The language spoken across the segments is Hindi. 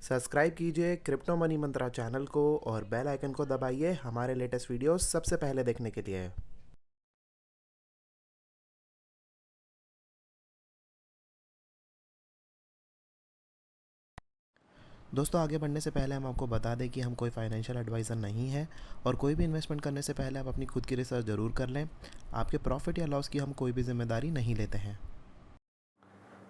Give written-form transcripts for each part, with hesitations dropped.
सब्सक्राइब कीजिए क्रिप्टो मनी मंत्रा चैनल को और बेल आइकन को दबाइए हमारे लेटेस्ट वीडियो सबसे पहले देखने के लिए। दोस्तों, आगे बढ़ने से पहले हम आपको बता दें कि हम कोई फाइनेंशियल एडवाइज़र नहीं है और कोई भी इन्वेस्टमेंट करने से पहले आप अपनी खुद की रिसर्च ज़रूर कर लें। आपके प्रॉफिट या लॉस की हम कोई भी जिम्मेदारी नहीं लेते हैं।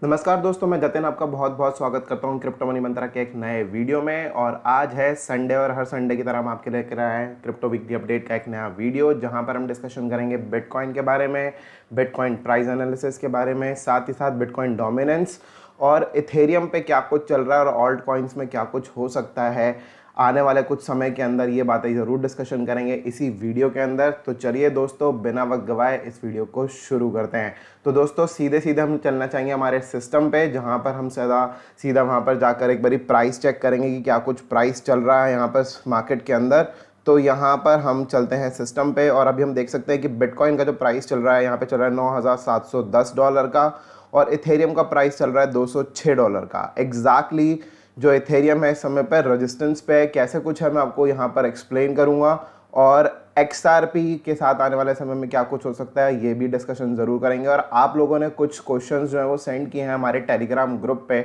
नमस्कार दोस्तों, मैं जतिन आपका बहुत बहुत स्वागत करता हूं क्रिप्टो मनी मंत्रा के एक नए वीडियो में। और आज है संडे और हर संडे की तरह हम आपके लेकर आए हैं क्रिप्टो वीकली अपडेट का एक नया वीडियो, जहां पर हम डिस्कशन करेंगे बिटकॉइन के बारे में, बिटकॉइन प्राइस एनालिसिस के बारे में, साथ ही साथ बिटकॉइन डोमिनेंस और इथेरियम पे क्या कुछ चल रहा है और ऑल्ट कॉइन्स में क्या कुछ हो सकता है आने वाले कुछ समय के अंदर। ये बातें ज़रूर डिस्कशन करेंगे इसी वीडियो के अंदर। तो चलिए दोस्तों, बिना वक्त गवाए इस वीडियो को शुरू करते हैं। तो दोस्तों, सीधे सीधे हम चलना चाहेंगे हमारे सिस्टम पे, जहाँ पर हम सीधा वहाँ पर जाकर एक बारी प्राइस चेक करेंगे कि क्या कुछ प्राइस चल रहा है यहाँ पर मार्केट के अंदर। तो यहाँ पर हम चलते हैं सिस्टम पे और अभी हम देख सकते हैं कि बिटकॉइन का जो प्राइस चल रहा है यहाँ पे चल रहा है $9,710 का, और इथेरियम का प्राइस चल रहा है $206 का। एग्जैक्टली जो इथेरियम है इस समय पर रेजिस्टेंस पे है, कैसे कुछ है मैं आपको यहाँ पर एक्सप्लेन करूँगा, और XRP के साथ आने वाले समय में क्या कुछ हो सकता है ये भी डिस्कशन ज़रूर करेंगे। और आप लोगों ने कुछ क्वेश्चंस जो है वो सेंड किए हैं हमारे टेलीग्राम ग्रुप पे,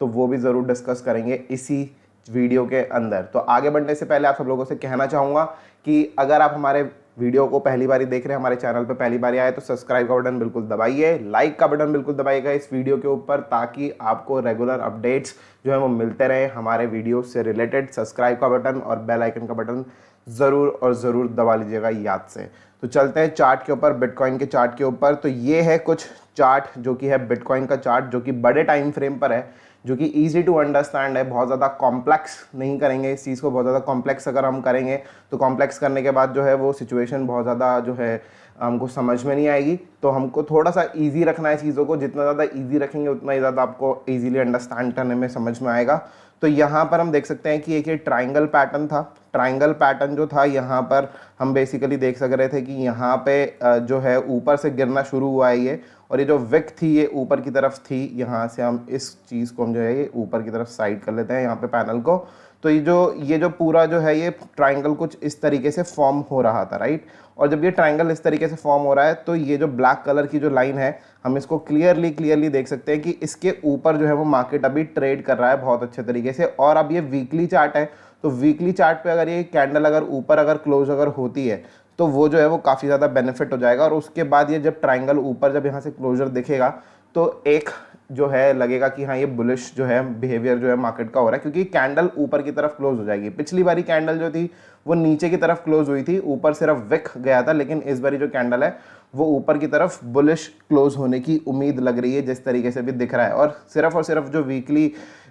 तो वो भी ज़रूर डिस्कस करेंगे इसी वीडियो के अंदर। तो आगे बढ़ने से पहले आप सब लोगों से कहना चाहूँगा कि अगर आप हमारे वीडियो को पहली बार देख रहे हैं, हमारे चैनल पे पहली बार आए, तो सब्सक्राइब का बटन बिल्कुल दबाइए, लाइक का बटन बिल्कुल दबाइएगा इस वीडियो के ऊपर, ताकि आपको रेगुलर अपडेट्स जो है वो मिलते रहे हमारे वीडियो से रिलेटेड। सब्सक्राइब का बटन और बेल आइकन का बटन ज़रूर और ज़रूर दबा लीजिएगा याद से। तो चलते हैं चार्ट के ऊपर, बिटकॉइन के चार्ट के ऊपर। तो ये है कुछ चार्ट जो कि है बिटकॉइन का चार्ट, जो कि बड़े टाइम फ्रेम पर है, जो कि ईजी टू अंडरस्टैंड है। बहुत ज़्यादा कॉम्प्लेक्स नहीं करेंगे इस चीज़ को। बहुत ज़्यादा कॉम्प्लेक्स अगर हम करेंगे तो कॉम्प्लेक्स करने के बाद जो है वो सिचुएशन बहुत ज़्यादा जो है हमको समझ में नहीं आएगी। तो हमको थोड़ा सा इजी रखना है चीज़ों को। जितना ज़्यादा इजी रखेंगे उतना ही ज़्यादा आपको इजीली अंडरस्टैंड करने में समझ में आएगा। तो यहाँ पर हम देख सकते हैं कि एक ये ट्राइंगल पैटर्न था। ट्राइंगल पैटर्न जो था यहाँ पर हम बेसिकली देख सक रहे थे कि यहाँ पे जो है ऊपर से गिरना शुरू हुआ है ये, और ये जो विक थी ये ऊपर की तरफ थी। यहाँ से हम इस चीज़ को हम जो है ये ऊपर की तरफ साइड कर लेते हैं यहाँ पे पैनल को। तो ये जो पूरा जो है ये ट्राइंगल कुछ इस तरीके से फॉर्म हो रहा था, राइट। और जब ये ट्राइंगल इस तरीके से फॉर्म हो रहा है तो ये जो ब्लैक कलर की जो लाइन है, हम इसको क्लियरली देख सकते हैं कि इसके ऊपर जो है वो मार्केट अभी ट्रेड कर रहा है बहुत अच्छे तरीके से। और अब ये वीकली चार्ट है, तो वीकली चार्ट पे अगर ये कैंडल अगर ऊपर अगर क्लोज अगर होती है तो वो जो है वो काफ़ी ज़्यादा बेनिफिट हो जाएगा। और उसके बाद ये जब ट्राइंगल ऊपर जब यहाँ से क्लोजर दिखेगा तो एक जो है लगेगा कि हाँ ये बुलिश जो है बिहेवियर जो है मार्केट का हो रहा है, क्योंकि कैंडल ऊपर की तरफ क्लोज हो जाएगी। पिछली बारी कैंडल जो थी वो नीचे की तरफ क्लोज हुई थी, ऊपर सिर्फ विक गया था, लेकिन इस बारी जो कैंडल है वो ऊपर की तरफ बुलिश क्लोज होने की उम्मीद लग रही है जिस तरीके से भी दिख रहा है। और सिर्फ जो वीकली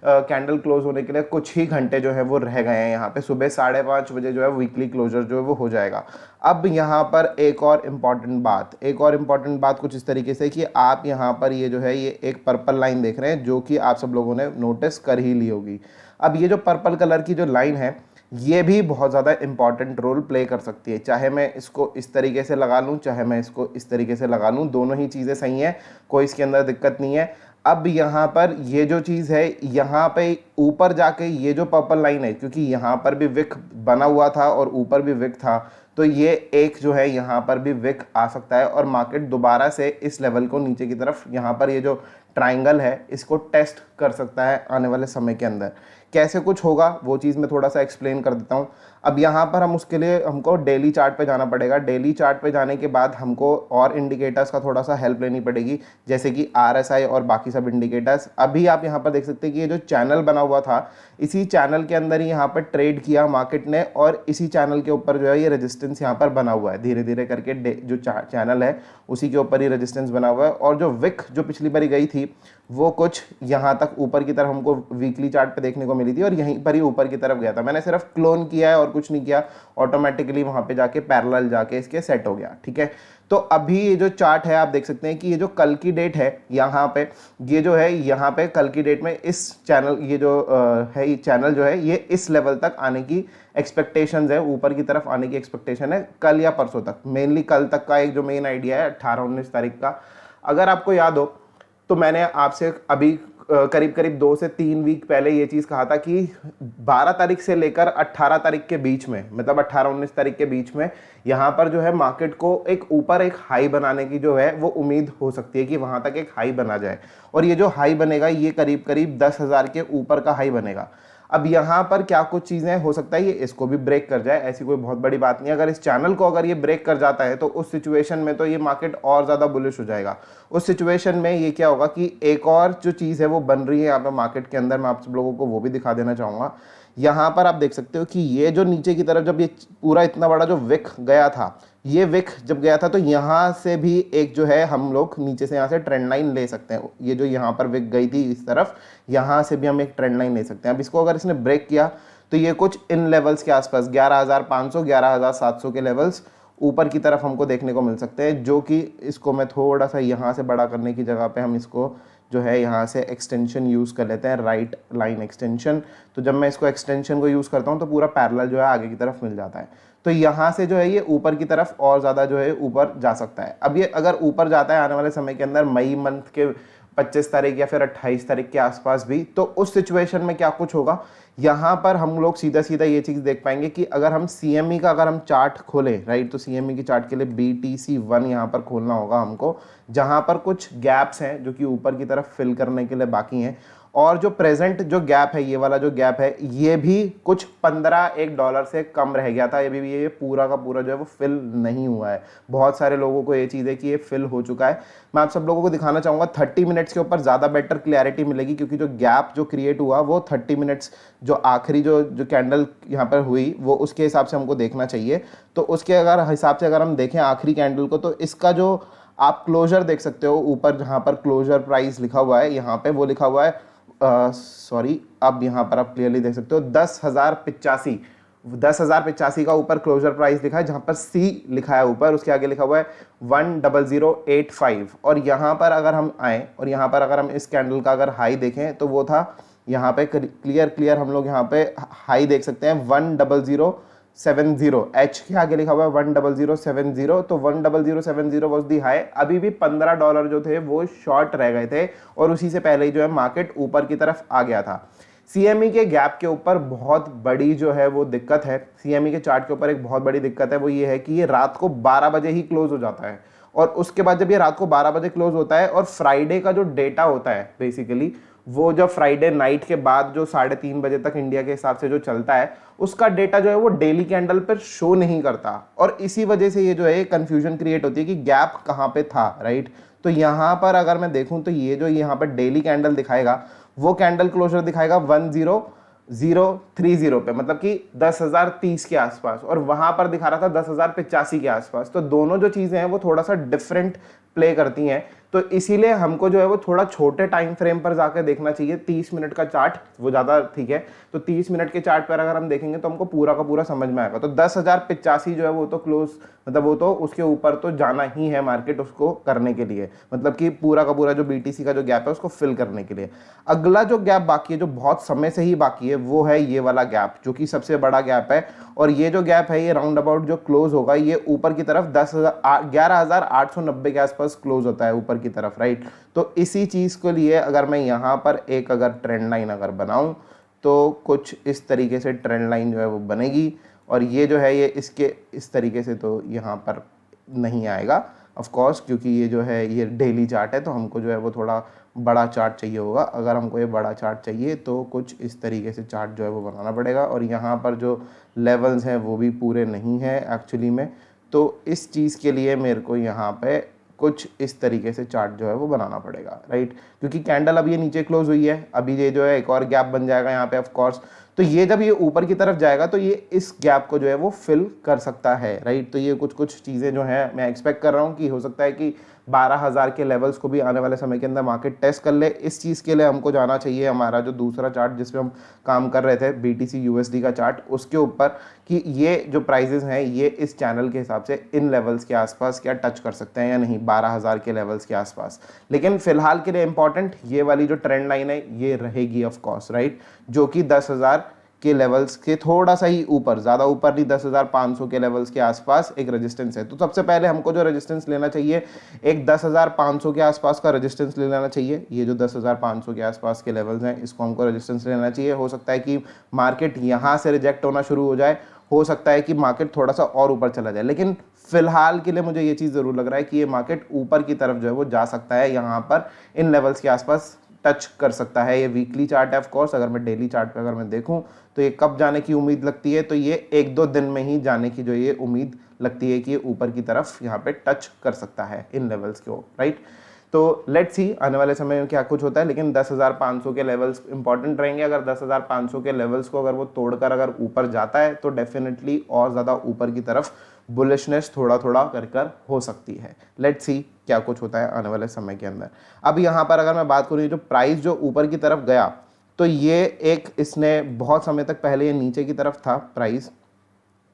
कैंडल क्लोज होने के लिए कुछ ही घंटे जो है वो रह गए हैं। यहाँ पे सुबह 5:30 बजे जो है वीकली क्लोजर जो है वो हो जाएगा। अब यहाँ पर एक और इम्पॉर्टेंट बात कुछ इस तरीके से कि आप यहाँ पर ये जो है ये एक पर्पल लाइन देख रहे हैं, जो कि आप सब लोगों ने नोटिस कर ही ली होगी। अब ये जो पर्पल कलर की जो लाइन है ये भी बहुत ज़्यादा इंपॉर्टेंट रोल प्ले कर सकती है। चाहे मैं इसको इस तरीके से लगा लूँ, चाहे मैं इसको इस तरीके से लगा लूँ, दोनों ही चीज़ें सही हैं, कोई इसके अंदर दिक्कत नहीं है। अब यहाँ पर ये जो चीज़ है, यहाँ पे ऊपर जाके ये जो पर्पल लाइन है, क्योंकि यहाँ पर भी विक बना हुआ था और ऊपर भी विक था, तो ये एक जो है यहाँ पर भी विक आ सकता है और मार्केट दोबारा से इस लेवल को नीचे की तरफ यहाँ पर ये जो ट्राइंगल है इसको टेस्ट कर सकता है आने वाले समय के अंदर। कैसे कुछ होगा वो चीज़ मैं थोड़ा सा एक्सप्लेन कर देता हूँ। अब यहाँ पर हम उसके लिए हमको डेली चार्ट पे जाना पड़ेगा। डेली चार्ट पे जाने के बाद हमको और इंडिकेटर्स का थोड़ा सा हेल्प लेनी पड़ेगी, जैसे कि RSI और बाकी सब इंडिकेटर्स। अभी आप यहाँ पर देख सकते हैं कि ये जो चैनल बना हुआ था, इसी चैनल के अंदर ही यहाँ पर ट्रेड किया मार्केट ने, और इसी चैनल के ऊपर जो है ये रेजिस्टेंस यहाँ पर बना हुआ है। धीरे धीरे करके जो चैनल है उसी के ऊपर ही रेजिस्टेंस बना हुआ है। और जो विक जो पिछली बारी गई थी वो कुछ यहाँ तक ऊपर की तरफ हमको वीकली चार्ट पे देखने को मिली थी, और यहीं पर ही ऊपर की तरफ गया था। मैंने सिर्फ क्लोन किया है और कुछ नहीं किया, ऑटोमेटिकली वहाँ पे जाके पैरेलल जाके इसके सेट हो गया, ठीक है। तो अभी ये जो चार्ट है आप देख सकते हैं कि ये जो कल की डेट है यहाँ पे, ये जो है यहाँ पे कल की डेट में इस चैनल ये जो है ये चैनल जो है ये इस लेवल तक आने की एक्सपेक्टेशंस है, ऊपर की तरफ आने की एक्सपेक्टेशन है कल या परसों तक। मेनली कल तक का एक जो मेन आइडिया है 18-19 तारीख का। अगर आपको याद हो तो मैंने आपसे अभी करीब करीब 2 से 3 वीक पहले ये चीज़ कहा था कि 12 तारीख से लेकर 18 तारीख के बीच में, मतलब 18-19 तारीख के बीच में यहाँ पर जो है मार्केट को एक ऊपर एक हाई बनाने की जो है वो उम्मीद हो सकती है कि वहाँ तक एक हाई बना जाए। और ये जो हाई बनेगा ये करीब करीब 10,000 के ऊपर का हाई बनेगा। अब यहाँ पर क्या कुछ चीज़ें हो सकता है ये इसको भी ब्रेक कर जाए, ऐसी कोई बहुत बड़ी बात नहीं। अगर इस चैनल को अगर ये ब्रेक कर जाता है तो उस सिचुएशन में तो ये मार्केट और ज़्यादा बुलिश हो जाएगा। उस सिचुएशन में ये क्या होगा कि एक और जो चीज़ है वो बन रही है यहाँ पे मार्केट के अंदर, मैं आप सब लोगों को वो भी दिखा देना चाहूँगा। यहाँ पर आप देख सकते हो कि ये जो नीचे की तरफ जब ये पूरा इतना बड़ा जो विक गया था, ये विक जब गया था तो यहाँ से भी एक जो है हम लोग नीचे से यहाँ से ट्रेंड लाइन ले सकते हैं। ये जो यहाँ पर विक गई थी इस तरफ, यहाँ से भी हम एक ट्रेंड लाइन ले सकते हैं। अब इसको अगर इसने ब्रेक किया तो ये कुछ इन लेवल्स के आसपास 11,500 11,700 के लेवल्स ऊपर की तरफ हमको देखने को मिल सकते हैं, जो कि इसको मैं थोड़ा सा यहाँ से बड़ा करने की जगह पे हम इसको जो है यहाँ से एक्सटेंशन यूज़ कर लेते हैं, राइट लाइन एक्सटेंशन। तो जब मैं इसको एक्सटेंशन को यूज़ करता हूँ तो पूरा पैरेलल जो है आगे की तरफ मिल जाता है। तो यहाँ से जो है ये ऊपर की तरफ और ज़्यादा जो है ऊपर जा सकता है। अब ये अगर ऊपर जाता है आने वाले समय के अंदर मई मंथ के 25 तारीख या फिर 28 तारीख के आसपास भी, तो उस सिचुएशन में क्या कुछ होगा, यहाँ पर हम लोग सीधा सीधा ये चीज़ देख पाएंगे कि अगर हम CME का अगर हम चार्ट खोलें, राइट, तो CME की चार्ट के लिए BTC1 यहाँ पर खोलना होगा हमको, जहाँ पर कुछ गैप्स हैं जो कि ऊपर की तरफ फिल करने के लिए बाकी हैं। और जो प्रेजेंट जो गैप है, ये वाला जो गैप है, ये भी कुछ 15 डॉलर से कम रह गया था। ये पूरा का पूरा जो है वो फिल नहीं हुआ है। बहुत सारे लोगों को ये चीज़ है कि ये फिल हो चुका है। मैं आप सब लोगों को दिखाना चाहूँगा 30 मिनट्स के ऊपर ज़्यादा बेटर क्लैरिटी मिलेगी, क्योंकि जो गैप जो क्रिएट हुआ वो 30 मिनट्स जो आखिरी जो कैंडल यहाँ पर हुई वो उसके हिसाब से हमको देखना चाहिए। तो उसके अगर हिसाब से अगर हम देखें आखिरी कैंडल को, तो इसका जो आप क्लोजर देख सकते हो ऊपर, जहाँ पर क्लोजर प्राइस लिखा हुआ है यहाँ पे वो लिखा हुआ है, सॉरी, अब यहाँ पर आप क्लियरली देख सकते हो 10,085 का ऊपर क्लोजर प्राइस लिखा है, जहाँ पर C लिखा है ऊपर, उसके आगे लिखा हुआ है 10085। और यहाँ पर अगर हम आए और यहाँ पर अगर हम इस कैंडल का अगर हाई देखें तो वो था यहाँ पे क्लियर हम लोग यहाँ पे हाई देख सकते हैं 10070। H के आगे लिखा हुआ है 10070, तो 10070 वॉज दी हाई। अभी भी 15 डॉलर जो थे वो शॉर्ट रह गए थे और उसी से पहले ही जो है मार्केट ऊपर की तरफ आ गया था। CME के गैप के ऊपर बहुत बड़ी जो है वो दिक्कत है, CME के चार्ट के ऊपर एक बहुत बड़ी दिक्कत है, वो ये है कि ये रात को 12 बजे ही क्लोज हो जाता है। और उसके बाद जब ये रात को 12 बजे क्लोज होता है और फ्राइडे का जो डेटा होता है बेसिकली, वो जब फ्राइडे नाइट के बाद जो 3:30 बजे तक इंडिया के हिसाब से जो चलता है, उसका डेटा जो है वो डेली कैंडल पर शो नहीं करता। और इसी वजह से ये जो है कंफ्यूजन क्रिएट होती है कि गैप कहाँ पे था, राइट। तो यहाँ पर अगर मैं देखूँ तो ये जो यहाँ पर डेली कैंडल दिखाएगा वो कैंडल क्लोजर दिखाएगा 10030 पे, मतलब कि 10,030 के आसपास, और वहां पर दिखा रहा था 10,085 के आसपास। तो दोनों जो चीजें हैं वो थोड़ा सा डिफरेंट प्ले करती हैं। तो इसीलिए हमको जो है वो थोड़ा छोटे टाइम फ्रेम पर जाकर देखना चाहिए। 30 मिनट का चार्ट वो ज़्यादा ठीक है। तो 30 मिनट के चार्ट पर अगर हम देखेंगे तो हमको पूरा का पूरा समझ में आएगा। तो 10,085 जो है वो तो क्लोज, मतलब वो तो उसके ऊपर तो जाना ही है मार्केट उसको करने के लिए, मतलब कि पूरा का पूरा जो BTC का जो गैप है उसको फिल करने के लिए। अगला जो गैप बाकी है, जो बहुत समय से ही बाकी है, वो है ये वाला गैप, जो कि सबसे बड़ा गैप है। और ये जो गैप है ये राउंड अबाउट जो क्लोज होगा ये ऊपर की तरफ 11,890 के आसपास क्लोज होता है ऊपर की तरफ, राइट। तो इसी चीज़ के लिए अगर मैं यहाँ पर एक अगर ट्रेंड लाइन अगर बनाऊँ तो कुछ इस तरीके से ट्रेंड लाइन जो है वो बनेगी। और ये जो है ये इसके इस तरीके से तो यहाँ पर नहीं आएगा ऑफ कोर्स, क्योंकि ये जो है ये डेली चार्ट है, तो हमको जो है वो थोड़ा बड़ा चार्ट चाहिए होगा। अगर हमको ये बड़ा चार्ट चाहिए तो कुछ इस तरीके से चार्ट जो है वो बनाना पड़ेगा। और यहाँ पर जो लेवल्स हैं वो भी पूरे नहीं हैं एक्चुअली में, तो इस चीज़ के लिए मेरे को यहाँ पे कुछ इस तरीके से चार्ट जो है वो बनाना पड़ेगा, राइट। क्योंकि कैंडल अब ये नीचे क्लोज हुई है, अभी ये जो है एक और गैप बन जाएगा यहाँ पे ऑफ कोर्स। तो ये जब ये ऊपर की तरफ जाएगा तो ये इस गैप को जो है वो फिल कर सकता है, राइट। तो ये कुछ चीज़ें जो हैं मैं एक्सपेक्ट कर रहा हूँ कि हो सकता है कि 12,000 के लेवल्स को भी आने वाले समय के अंदर मार्केट टेस्ट कर ले। इस चीज़ के लिए हमको जाना चाहिए हमारा जो दूसरा चार्ट जिसमें हम काम कर रहे थे BTC USD का चार्ट, उसके ऊपर कि ये जो प्राइजेस हैं ये इस चैनल के हिसाब से इन लेवल्स के आसपास क्या टच कर सकते हैं या नहीं, 12,000 के लेवल्स के आसपास। लेकिन फिलहाल के लिए इंपॉर्टेंट ये वाली जो ट्रेंड लाइन है ये रहेगी ऑफ कोर्स, राइट, जो कि 10,000 के लेवल्स के थोड़ा सा ही ऊपर, ज़्यादा ऊपर नहीं, 10,500 के लेवल्स के आसपास एक रेजिस्टेंस है। तो सबसे पहले हमको जो रेजिस्टेंस लेना चाहिए, एक 10,500 के आसपास का रेजिस्टेंस ले लेना चाहिए। ये जो 10,500 के आसपास के लेवल्स हैं, इसको हमको रेजिस्टेंस लेना चाहिए। हो सकता है कि मार्केट यहाँ से रिजेक्ट होना शुरू हो जाए, हो सकता है कि मार्केट थोड़ा सा और ऊपर चला जाए, लेकिन फिलहाल के लिए मुझे ये चीज़ ज़रूर लग रहा है कि ये मार्केट ऊपर की तरफ जो है वो जा सकता है, यहाँ पर इन लेवल्स के आसपास टच कर सकता है। ये वीकली चार्ट है ऑफ कोर्स, अगर मैं डेली चार्ट पे अगर मैं देखूं तो ये कब जाने की उम्मीद लगती है, तो ये 1-2 दिन में ही जाने की जो ये उम्मीद लगती है कि ये ऊपर की तरफ यहाँ पे टच कर सकता है इन लेवल्स को, राइट। तो लेट्स सी आने वाले समय में क्या कुछ होता है, लेकिन 10,500 के लेवल्स इंपॉर्टेंट रहेंगे। अगर 10,500 के लेवल्स को अगर वो तोड़कर अगर ऊपर जाता है तो डेफिनेटली और ज़्यादा ऊपर की तरफ बुलिशनेस थोड़ा थोड़ा कर हो सकती है। लेट्स सी क्या कुछ होता है आने वाले समय के अंदर। अब यहाँ पर अगर मैं बात करूँ, जो प्राइस जो ऊपर की तरफ गया, तो ये एक इसने बहुत समय तक पहले ये नीचे की तरफ था प्राइस,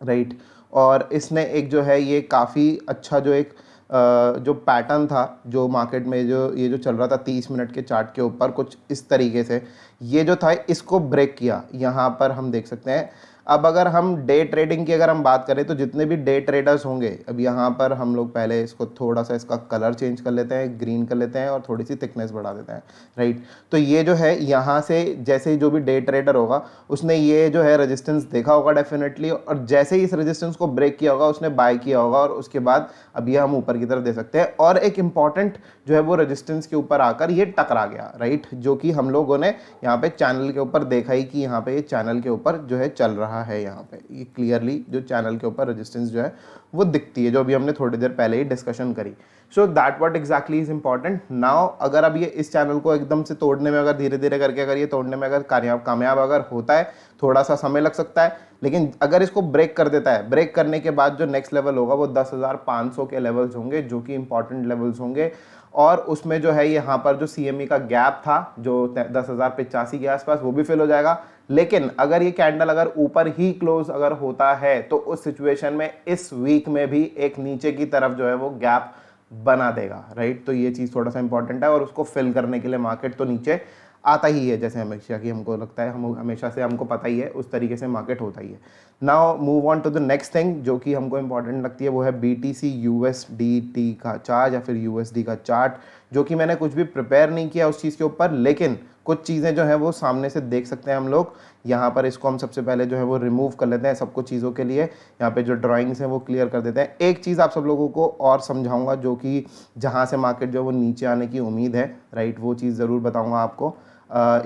राइट, और इसने एक जो है ये काफ़ी अच्छा जो एक जो पैटर्न था जो मार्केट में जो ये जो चल रहा था 30 मिनट के चार्ट के ऊपर कुछ इस तरीके से, ये जो था इसको ब्रेक किया, यहाँ पर हम देख सकते हैं। अब अगर हम डे ट्रेडिंग की अगर हम बात करें तो जितने भी डे ट्रेडर्स होंगे, अब यहाँ पर हम लोग पहले इसको थोड़ा सा इसका कलर चेंज कर लेते हैं, ग्रीन कर लेते हैं और थोड़ी सी थिकनेस बढ़ा देते हैं, राइट। तो ये जो है यहाँ से जैसे ही जो भी डे ट्रेडर होगा उसने ये जो है रेजिस्टेंस देखा होगा डेफिनेटली, और जैसे ही इस रेजिस्टेंस को ब्रेक किया होगा उसने बाय किया होगा, और उसके बाद अब ये हम ऊपर की तरफ दे सकते हैं। और एक इंपॉर्टेंट जो है वो रेजिस्टेंस के ऊपर आकर ये टकरा गया, राइट, जो कि हम लोगों ने यहाँ पे चैनल के ऊपर देखा ही कि यहाँ पे ये चैनल के ऊपर जो है चल रहा है। यहाँ पे ये क्लियरली जो चैनल के ऊपर रेजिस्टेंस जो है वो दिखती है, जो अभी हमने थोड़ी देर पहले ही डिस्कशन करी। So that what exactly is important now. अगर अब ये इस चैनल को एकदम से तोड़ने में, अगर धीरे धीरे करके अगर ये तोड़ने में अगर कामयाब अगर होता है, थोड़ा सा समय लग सकता है, लेकिन अगर इसको ब्रेक कर देता है, ब्रेक करने के बाद जो नेक्स्ट लेवल होगा वो 10,500 के लेवल्स होंगे, जो कि इंपॉर्टेंट लेवल्स होंगे। और उसमें जो है यहाँ पर जो CME का गैप था जो 10,085 के आसपास, वो भी फिल हो जाएगा। लेकिन अगर ये कैंडल अगर ऊपर ही क्लोज अगर होता है तो उस सिचुएशन में इस वीक में भी एक नीचे की तरफ जो है वो गैप बना देगा, राइट। तो ये चीज़ थोड़ा सा इंपॉर्टेंट है, और उसको फिल करने के लिए मार्केट तो नीचे आता ही है, जैसे हमेशा की हमको लगता है, हम हमेशा से हमको पता ही है, उस तरीके से मार्केट होता ही है। Now move on to the next thing जो कि हमको इंपॉर्टेंट लगती है, वो है BTC USDT का चार्ट या फिर USD का चार्ट, जो कि मैंने कुछ भी प्रिपेयर नहीं किया उस चीज़ के ऊपर, लेकिन कुछ चीज़ें जो हैं वो सामने से देख सकते हैं हम लोग। यहाँ पर इसको हम सबसे पहले जो है वो रिमूव कर लेते हैं सब कुछ चीज़ों के लिए। यहाँ पे जो ड्राइंग्स हैं वो क्लियर कर देते हैं। एक चीज़ आप सब लोगों को और समझाऊंगा, जो कि जहाँ से मार्केट जो है वो नीचे आने की उम्मीद है, राइट, वो चीज़ ज़रूर बताऊँगा आपको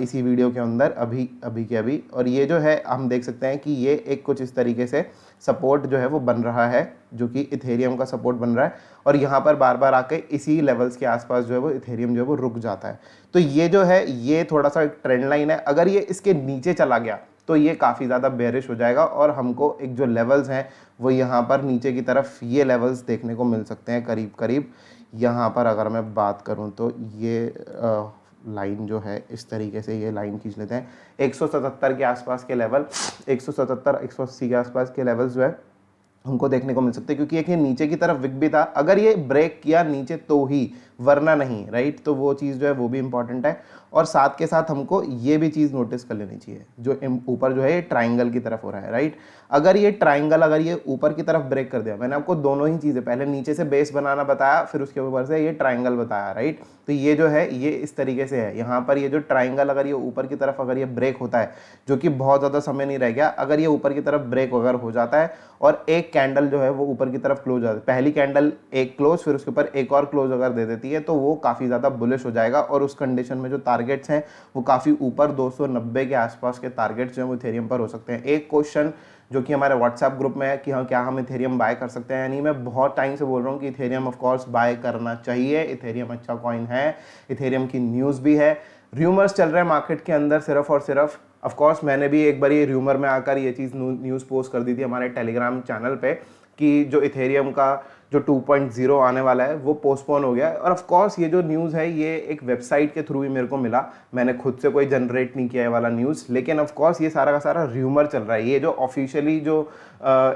इसी वीडियो के अंदर अभी के अभी। और ये जो है हम देख सकते हैं कि ये एक कुछ इस तरीके से सपोर्ट जो है वो बन रहा है, जो कि इथेरियम का सपोर्ट बन रहा है, और यहाँ पर बार बार आके इसी लेवल्स के आसपास जो है वो इथेरियम जो है वो रुक जाता है। तो ये जो है ये थोड़ा सा एक ट्रेंड लाइन है, अगर ये इसके नीचे चला गया तो ये काफ़ी ज़्यादा बेरिश हो जाएगा, और हमको एक जो लेवल्स हैं वो यहाँ पर नीचे की तरफ ये लेवल्स देखने को मिल सकते हैं करीब करीब। यहाँ पर अगर मैं बात करूँ तो ये लाइन जो है इस तरीके से ये लाइन खींच लेते हैं, 177 के आसपास के लेवल, 177 180 के आसपास के लेवल्स जो है हमको देखने को मिल सकते हैं, क्योंकि एक ये नीचे की तरफ विक भी था, अगर ये ब्रेक किया नीचे तो ही, वरना नहीं, राइट। तो वो चीज़ जो है वो भी इंपॉर्टेंट है। और साथ के साथ हमको ये भी चीज़ नोटिस कर लेनी चाहिए, जो ऊपर जो है ये ट्राइंगल की तरफ हो रहा है, राइट। अगर ये ट्राइंगल अगर ये ऊपर की तरफ ब्रेक कर दिया, मैंने आपको दोनों ही चीज़ें, पहले नीचे से बेस बनाना बताया, फिर उसके ऊपर से ये ट्राइंगल बताया, राइट। तो ये जो है ये इस तरीके से है, यहाँ पर ये जो ट्राइंगल अगर ये ऊपर की तरफ अगर ये ब्रेक होता है, जो कि बहुत ज़्यादा समय नहीं रह गया, अगर ये ऊपर की तरफ ब्रेक अगर हो जाता है और एक कैंडल जो है वो ऊपर की तरफ क्लोज जाती है, पहली कैंडल एक क्लोज, फिर उसके ऊपर एक और क्लोज अगर दे देती है, तो वो काफ़ी ज़्यादा बुलिश हो जाएगा। और उस कंडीशन में जो टारगेट्स हैं वो काफ़ी ऊपर 290 के आसपास के टारगेट्स जो हैं वो इथेरियम पर हो सकते हैं। एक क्वेश्चन जो कि हमारे व्हाट्सएप ग्रुप में है कि हाँ क्या हम इथेरियम बाय कर सकते हैं, यानी मैं बहुत टाइम से बोल रहा हूँ कि इथेरियम ऑफ कोर्स बाय करना चाहिए, इथेरियम अच्छा कॉइन है, इथेरियम की न्यूज़ भी है, र्यूमर्स चल रहे हैं मार्केट के अंदर सिर्फ और सिर्फ। ऑफ कोर्स मैंने भी एक बार ये र्यूमर में आकर ये चीज़ न्यूज़ पोस्ट कर दी थी हमारे टेलीग्राम चैनल पे कि जो इथेरियम का जो 2.0 आने वाला है वो पोस्टपोन हो गया है। और ऑफ कोर्स ये जो न्यूज़ है ये एक वेबसाइट के थ्रू ही मेरे को मिला, मैंने खुद से कोई जनरेट नहीं किया है वाला न्यूज़, लेकिन ऑफ कोर्स ये सारा का सारा र्यूमर चल रहा है। ये जो ऑफिशियली जो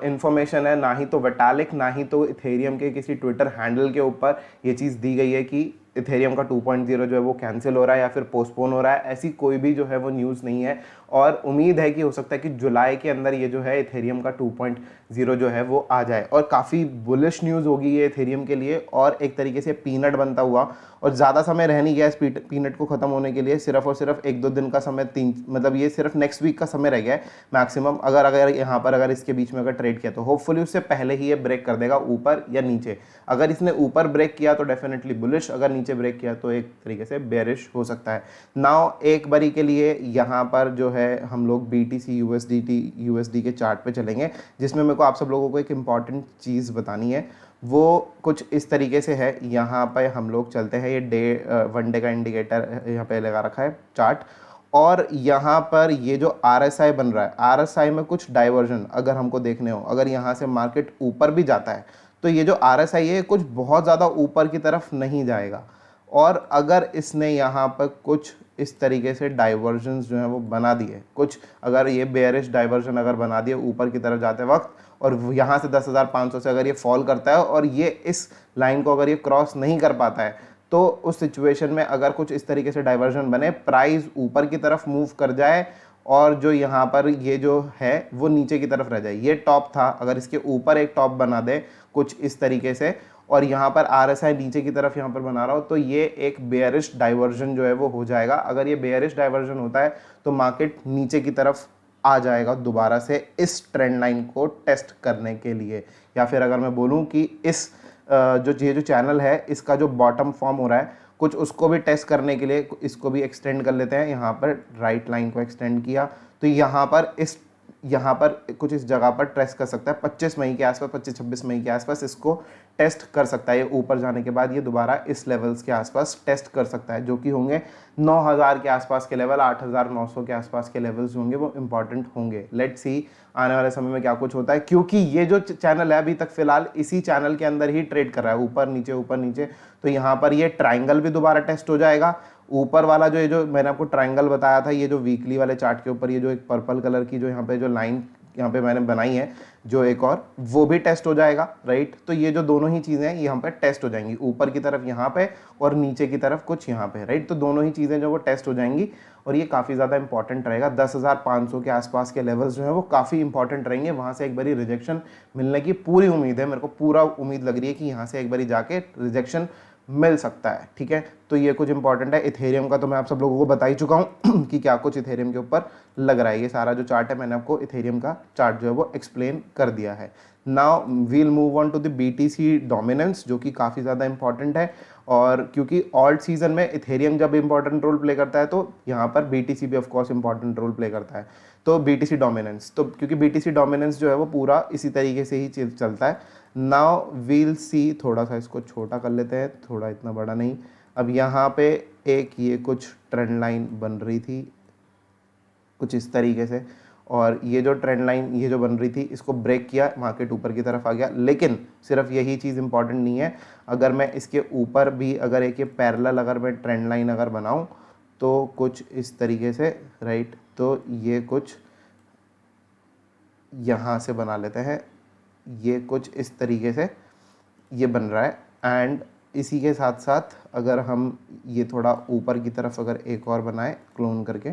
इन्फॉर्मेशन है, ना ही तो विटालिक ना ही तो इथेरियम के किसी ट्विटर हैंडल के ऊपर ये चीज़ दी गई है कि इथेरियम का 2.0 जो है वो कैंसिल हो रहा है या फिर पोस्टपोन हो रहा है। ऐसी कोई भी जो है वो न्यूज़ नहीं है और उम्मीद है कि हो सकता है कि जुलाई के अंदर ये जो है इथेरियम का 2.0 जो है वो आ जाए और काफ़ी बुलिश न्यूज़ होगी ये इथेरियम के लिए और एक तरीके से पीनट बनता हुआ। और ज़्यादा समय रह नहीं गया इस पीनट को ख़त्म होने के लिए, सिर्फ और सिर्फ 1-2 दिन का समय, मतलब ये सिर्फ नेक्स्ट वीक का समय रह गया है मैक्सिमम। अगर यहाँ पर अगर इसके बीच में अगर ट्रेड किया तो होपफुली उससे पहले ही ये ब्रेक कर देगा ऊपर या नीचे। अगर इसने ऊपर ब्रेक किया तो डेफिनेटली बुलिश, अगर नीचे ब्रेक किया तो एक तरीके से बेरिश हो सकता है। नाउ एक बारी के लिए यहाँ पर जो है हम लोग BTC USD के चार्ट पे चलेंगे, जिसमें मेरे को आप सब लोगों को एक इम्पॉर्टेंट चीज़ बतानी है। वो कुछ इस तरीके से है, यहाँ पे हम लोग चलते हैं, ये 1 डे का इंडिकेटर यहाँ पे लगा रखा है चार्ट, और यहाँ पर ये जो RSI बन रहा है, RSI में कुछ डाइवर्जन अगर हमको देखने हो, अगर यहाँ से मार्केट ऊपर भी जाता है तो ये जो RSI है कुछ बहुत ज़्यादा ऊपर की तरफ नहीं जाएगा। और अगर इसने यहाँ पर कुछ इस तरीके से डाइवर्जन जो है वो बना दिए, कुछ अगर ये बेयरिश डाइवर्जन अगर बना दिए ऊपर की तरफ जाते वक्त, और यहाँ से 10,500 से अगर ये फॉल करता है और ये इस लाइन को अगर ये क्रॉस नहीं कर पाता है, तो उस सिचुएशन में अगर कुछ इस तरीके से डाइवर्जन बने, प्राइस ऊपर की तरफ मूव कर जाए और जो यहाँ पर ये जो है वो नीचे की तरफ रह जाए। ये टॉप था, अगर इसके ऊपर एक टॉप बना दे कुछ इस तरीके से और यहाँ पर RSI नीचे की तरफ यहाँ पर बना रहा हो, तो ये एक बेयरिश डाइवर्जन जो है वो हो जाएगा। अगर ये बेयरिश डाइवर्जन होता है तो मार्केट नीचे की तरफ आ जाएगा दोबारा से इस ट्रेंड लाइन को टेस्ट करने के लिए, या फिर अगर मैं बोलूँ कि इस ये जो चैनल है इसका जो बॉटम फॉर्म हो रहा है कुछ उसको भी टेस्ट करने के लिए इसको भी एक्सटेंड कर लेते हैं। यहाँ पर राइट लाइन को एक्सटेंड किया तो यहाँ पर कुछ इस जगह पर टेस्ट कर सकता है 25 मई के आसपास, 25-26 मई के आसपास इसको टेस्ट कर सकता है। ये ऊपर जाने के बाद ये दोबारा इस लेवल्स के आसपास टेस्ट कर सकता है, जो कि होंगे 9,000 के आसपास के लेवल, 8,900 के आसपास के लेवल्स होंगे, वो इंपॉर्टेंट होंगे। लेट्स सी आने वाले समय में क्या कुछ होता है, क्योंकि ये जो चैनल है अभी तक फिलहाल इसी चैनल के अंदर ही ट्रेड कर रहा है, ऊपर नीचे। तो यहाँ पर ये ट्राइंगल भी दोबारा टेस्ट हो जाएगा। ऊपर वाला जो ये जो मैंने आपको ट्राइंगल बताया था, ये जो वीकली वाले चार्ट के ऊपर ये जो एक पर्पल कलर की जो यहाँ पे जो लाइन यहाँ पे मैंने बनाई है जो एक और, वो भी टेस्ट हो जाएगा, राइट। तो ये जो दोनों ही चीज़ें यहाँ पे टेस्ट हो जाएंगी, ऊपर की तरफ यहाँ पे और नीचे की तरफ कुछ यहाँ पे, राइट। तो दोनों ही चीज़ें जो वो टेस्ट हो जाएंगी और ये काफ़ी ज़्यादा इंपॉर्टेंट रहेगा। 10,500 के आसपास के लेवल्स जो है वो काफ़ी इंपॉर्टेंट रहेंगे। वहाँ से एक बारी रिजेक्शन मिलने की पूरी उम्मीद है, मेरे को पूरा उम्मीद लग रही है कि यहाँ से एक बारी जाके रिजेक्शन मिल सकता है, ठीक है। तो ये कुछ इंपॉर्टेंट है। इथेरियम का तो मैं आप सब लोगों को बता ही चुका हूँ कि क्या कुछ इथेरियम के ऊपर लग रहा है। ये सारा जो चार्ट है मैंने आपको इथेरियम का चार्ट जो है वो एक्सप्लेन कर दिया है। Now we'll move on to the BTC dominance, जो कि काफ़ी ज़्यादा इंपॉर्टेंट है। और क्योंकि ऑल्ट सीजन में इथेरियम जब इंपॉर्टेंट रोल प्ले करता है तो यहाँ पर BTC भी ऑफकोर्स इंपॉर्टेंट रोल प्ले करता है। तो BTC डोमिनेंस, तो क्योंकि BTC डोमिनेंस जो है वो पूरा इसी तरीके से ही चलता है। नाउ वील सी, थोड़ा सा इसको छोटा कर लेते हैं, थोड़ा इतना बड़ा नहीं। अब यहाँ पे एक ये कुछ ट्रेंड लाइन बन रही थी कुछ इस तरीके से, और ये जो ट्रेंड लाइन ये जो बन रही थी इसको ब्रेक किया, मार्केट ऊपर की तरफ आ गया। लेकिन सिर्फ यही चीज़ इंपॉर्टेंट नहीं है, अगर मैं इसके ऊपर भी अगर एक ये पैरेलल अगर मैं ट्रेंड लाइन अगर बनाऊं तो कुछ इस तरीके से, राइट। तो ये कुछ यहाँ से बना लेते हैं, ये कुछ इस तरीके से ये बन रहा है। एंड इसी के साथ साथ अगर हम ये थोड़ा ऊपर की तरफ अगर एक और बनाए क्लोन करके,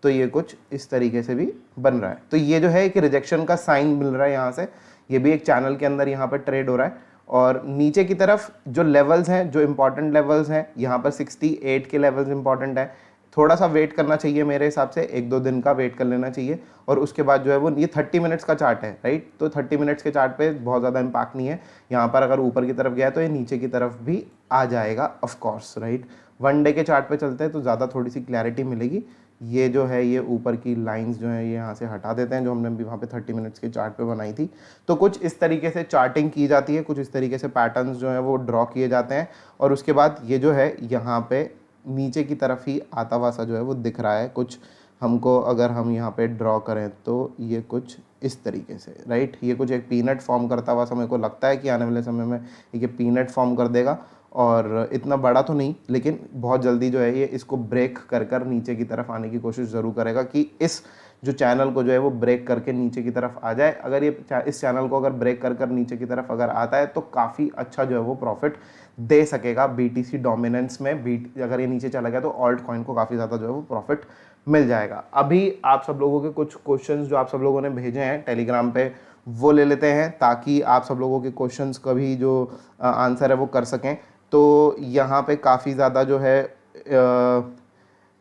तो ये कुछ इस तरीके से भी बन रहा है। तो ये जो है एक रिजेक्शन का साइन मिल रहा है यहाँ से, ये भी एक चैनल के अंदर यहाँ पर ट्रेड हो रहा है। और नीचे की तरफ जो लेवल्स हैं, जो इंपॉर्टेंट लेवल्स हैं, यहाँ पर 68 के लेवल्स इंपॉर्टेंट है। थोड़ा सा वेट करना चाहिए मेरे हिसाब से, 1-2 दिन का वेट कर लेना चाहिए। और उसके बाद जो है वो ये 30 मिनट्स का चार्ट है, राइट। तो 30 मिनट्स के चार्ट पे बहुत ज़्यादा इम्पैक्ट नहीं है। यहाँ पर अगर ऊपर की तरफ गया तो ये नीचे की तरफ भी आ जाएगा ऑफ कोर्स, राइट। 1 डे के चार्ट पे चलते हैं तो ज़्यादा थोड़ी सी क्लैरिटी मिलेगी। ये जो है ये ऊपर की लाइंस जो है ये यहाँ से हटा देते हैं, जो हमने भी वहाँ पे 30 मिनट्स के चार्ट पे बनाई थी। तो कुछ इस तरीके से चार्टिंग की जाती है, कुछ इस तरीके से पैटर्न्स जो है वो ड्रॉ किए जाते हैं। और उसके बाद ये जो है यहाँ पे नीचे की तरफ ही आता हुआ सा जो है वो दिख रहा है कुछ हमको अगर हम यहाँ पे ड्रॉ करें तो ये कुछ इस तरीके से, राइट, ये कुछ एक पीनट फॉर्म करता हुआ समय को लगता है कि आने वाले समय में ये पीनट फॉर्म कर देगा, और इतना बड़ा तो नहीं लेकिन बहुत जल्दी जो है ये इसको ब्रेक कर कर नीचे की तरफ आने की कोशिश ज़रूर करेगा कि इस जो चैनल को जो है वो ब्रेक करके नीचे की तरफ आ जाए। अगर ये इस चैनल को अगर ब्रेक कर कर नीचे की तरफ अगर आता है तो काफ़ी अच्छा जो है वो प्रॉफिट दे सकेगा BTC डोमिनेंस में। अगर ये नीचे चला गया तो ऑल्ट कॉइन को काफ़ी ज़्यादा जो है वो प्रॉफिट मिल जाएगा। अभी आप सब लोगों के कुछ क्वेश्चंस जो आप सब लोगों ने भेजे हैं टेलीग्राम पे वो ले लेते हैं, ताकि आप सब लोगों के क्वेश्चंस का भी जो आंसर है वो कर सकें। तो यहाँ पे काफ़ी ज़्यादा जो है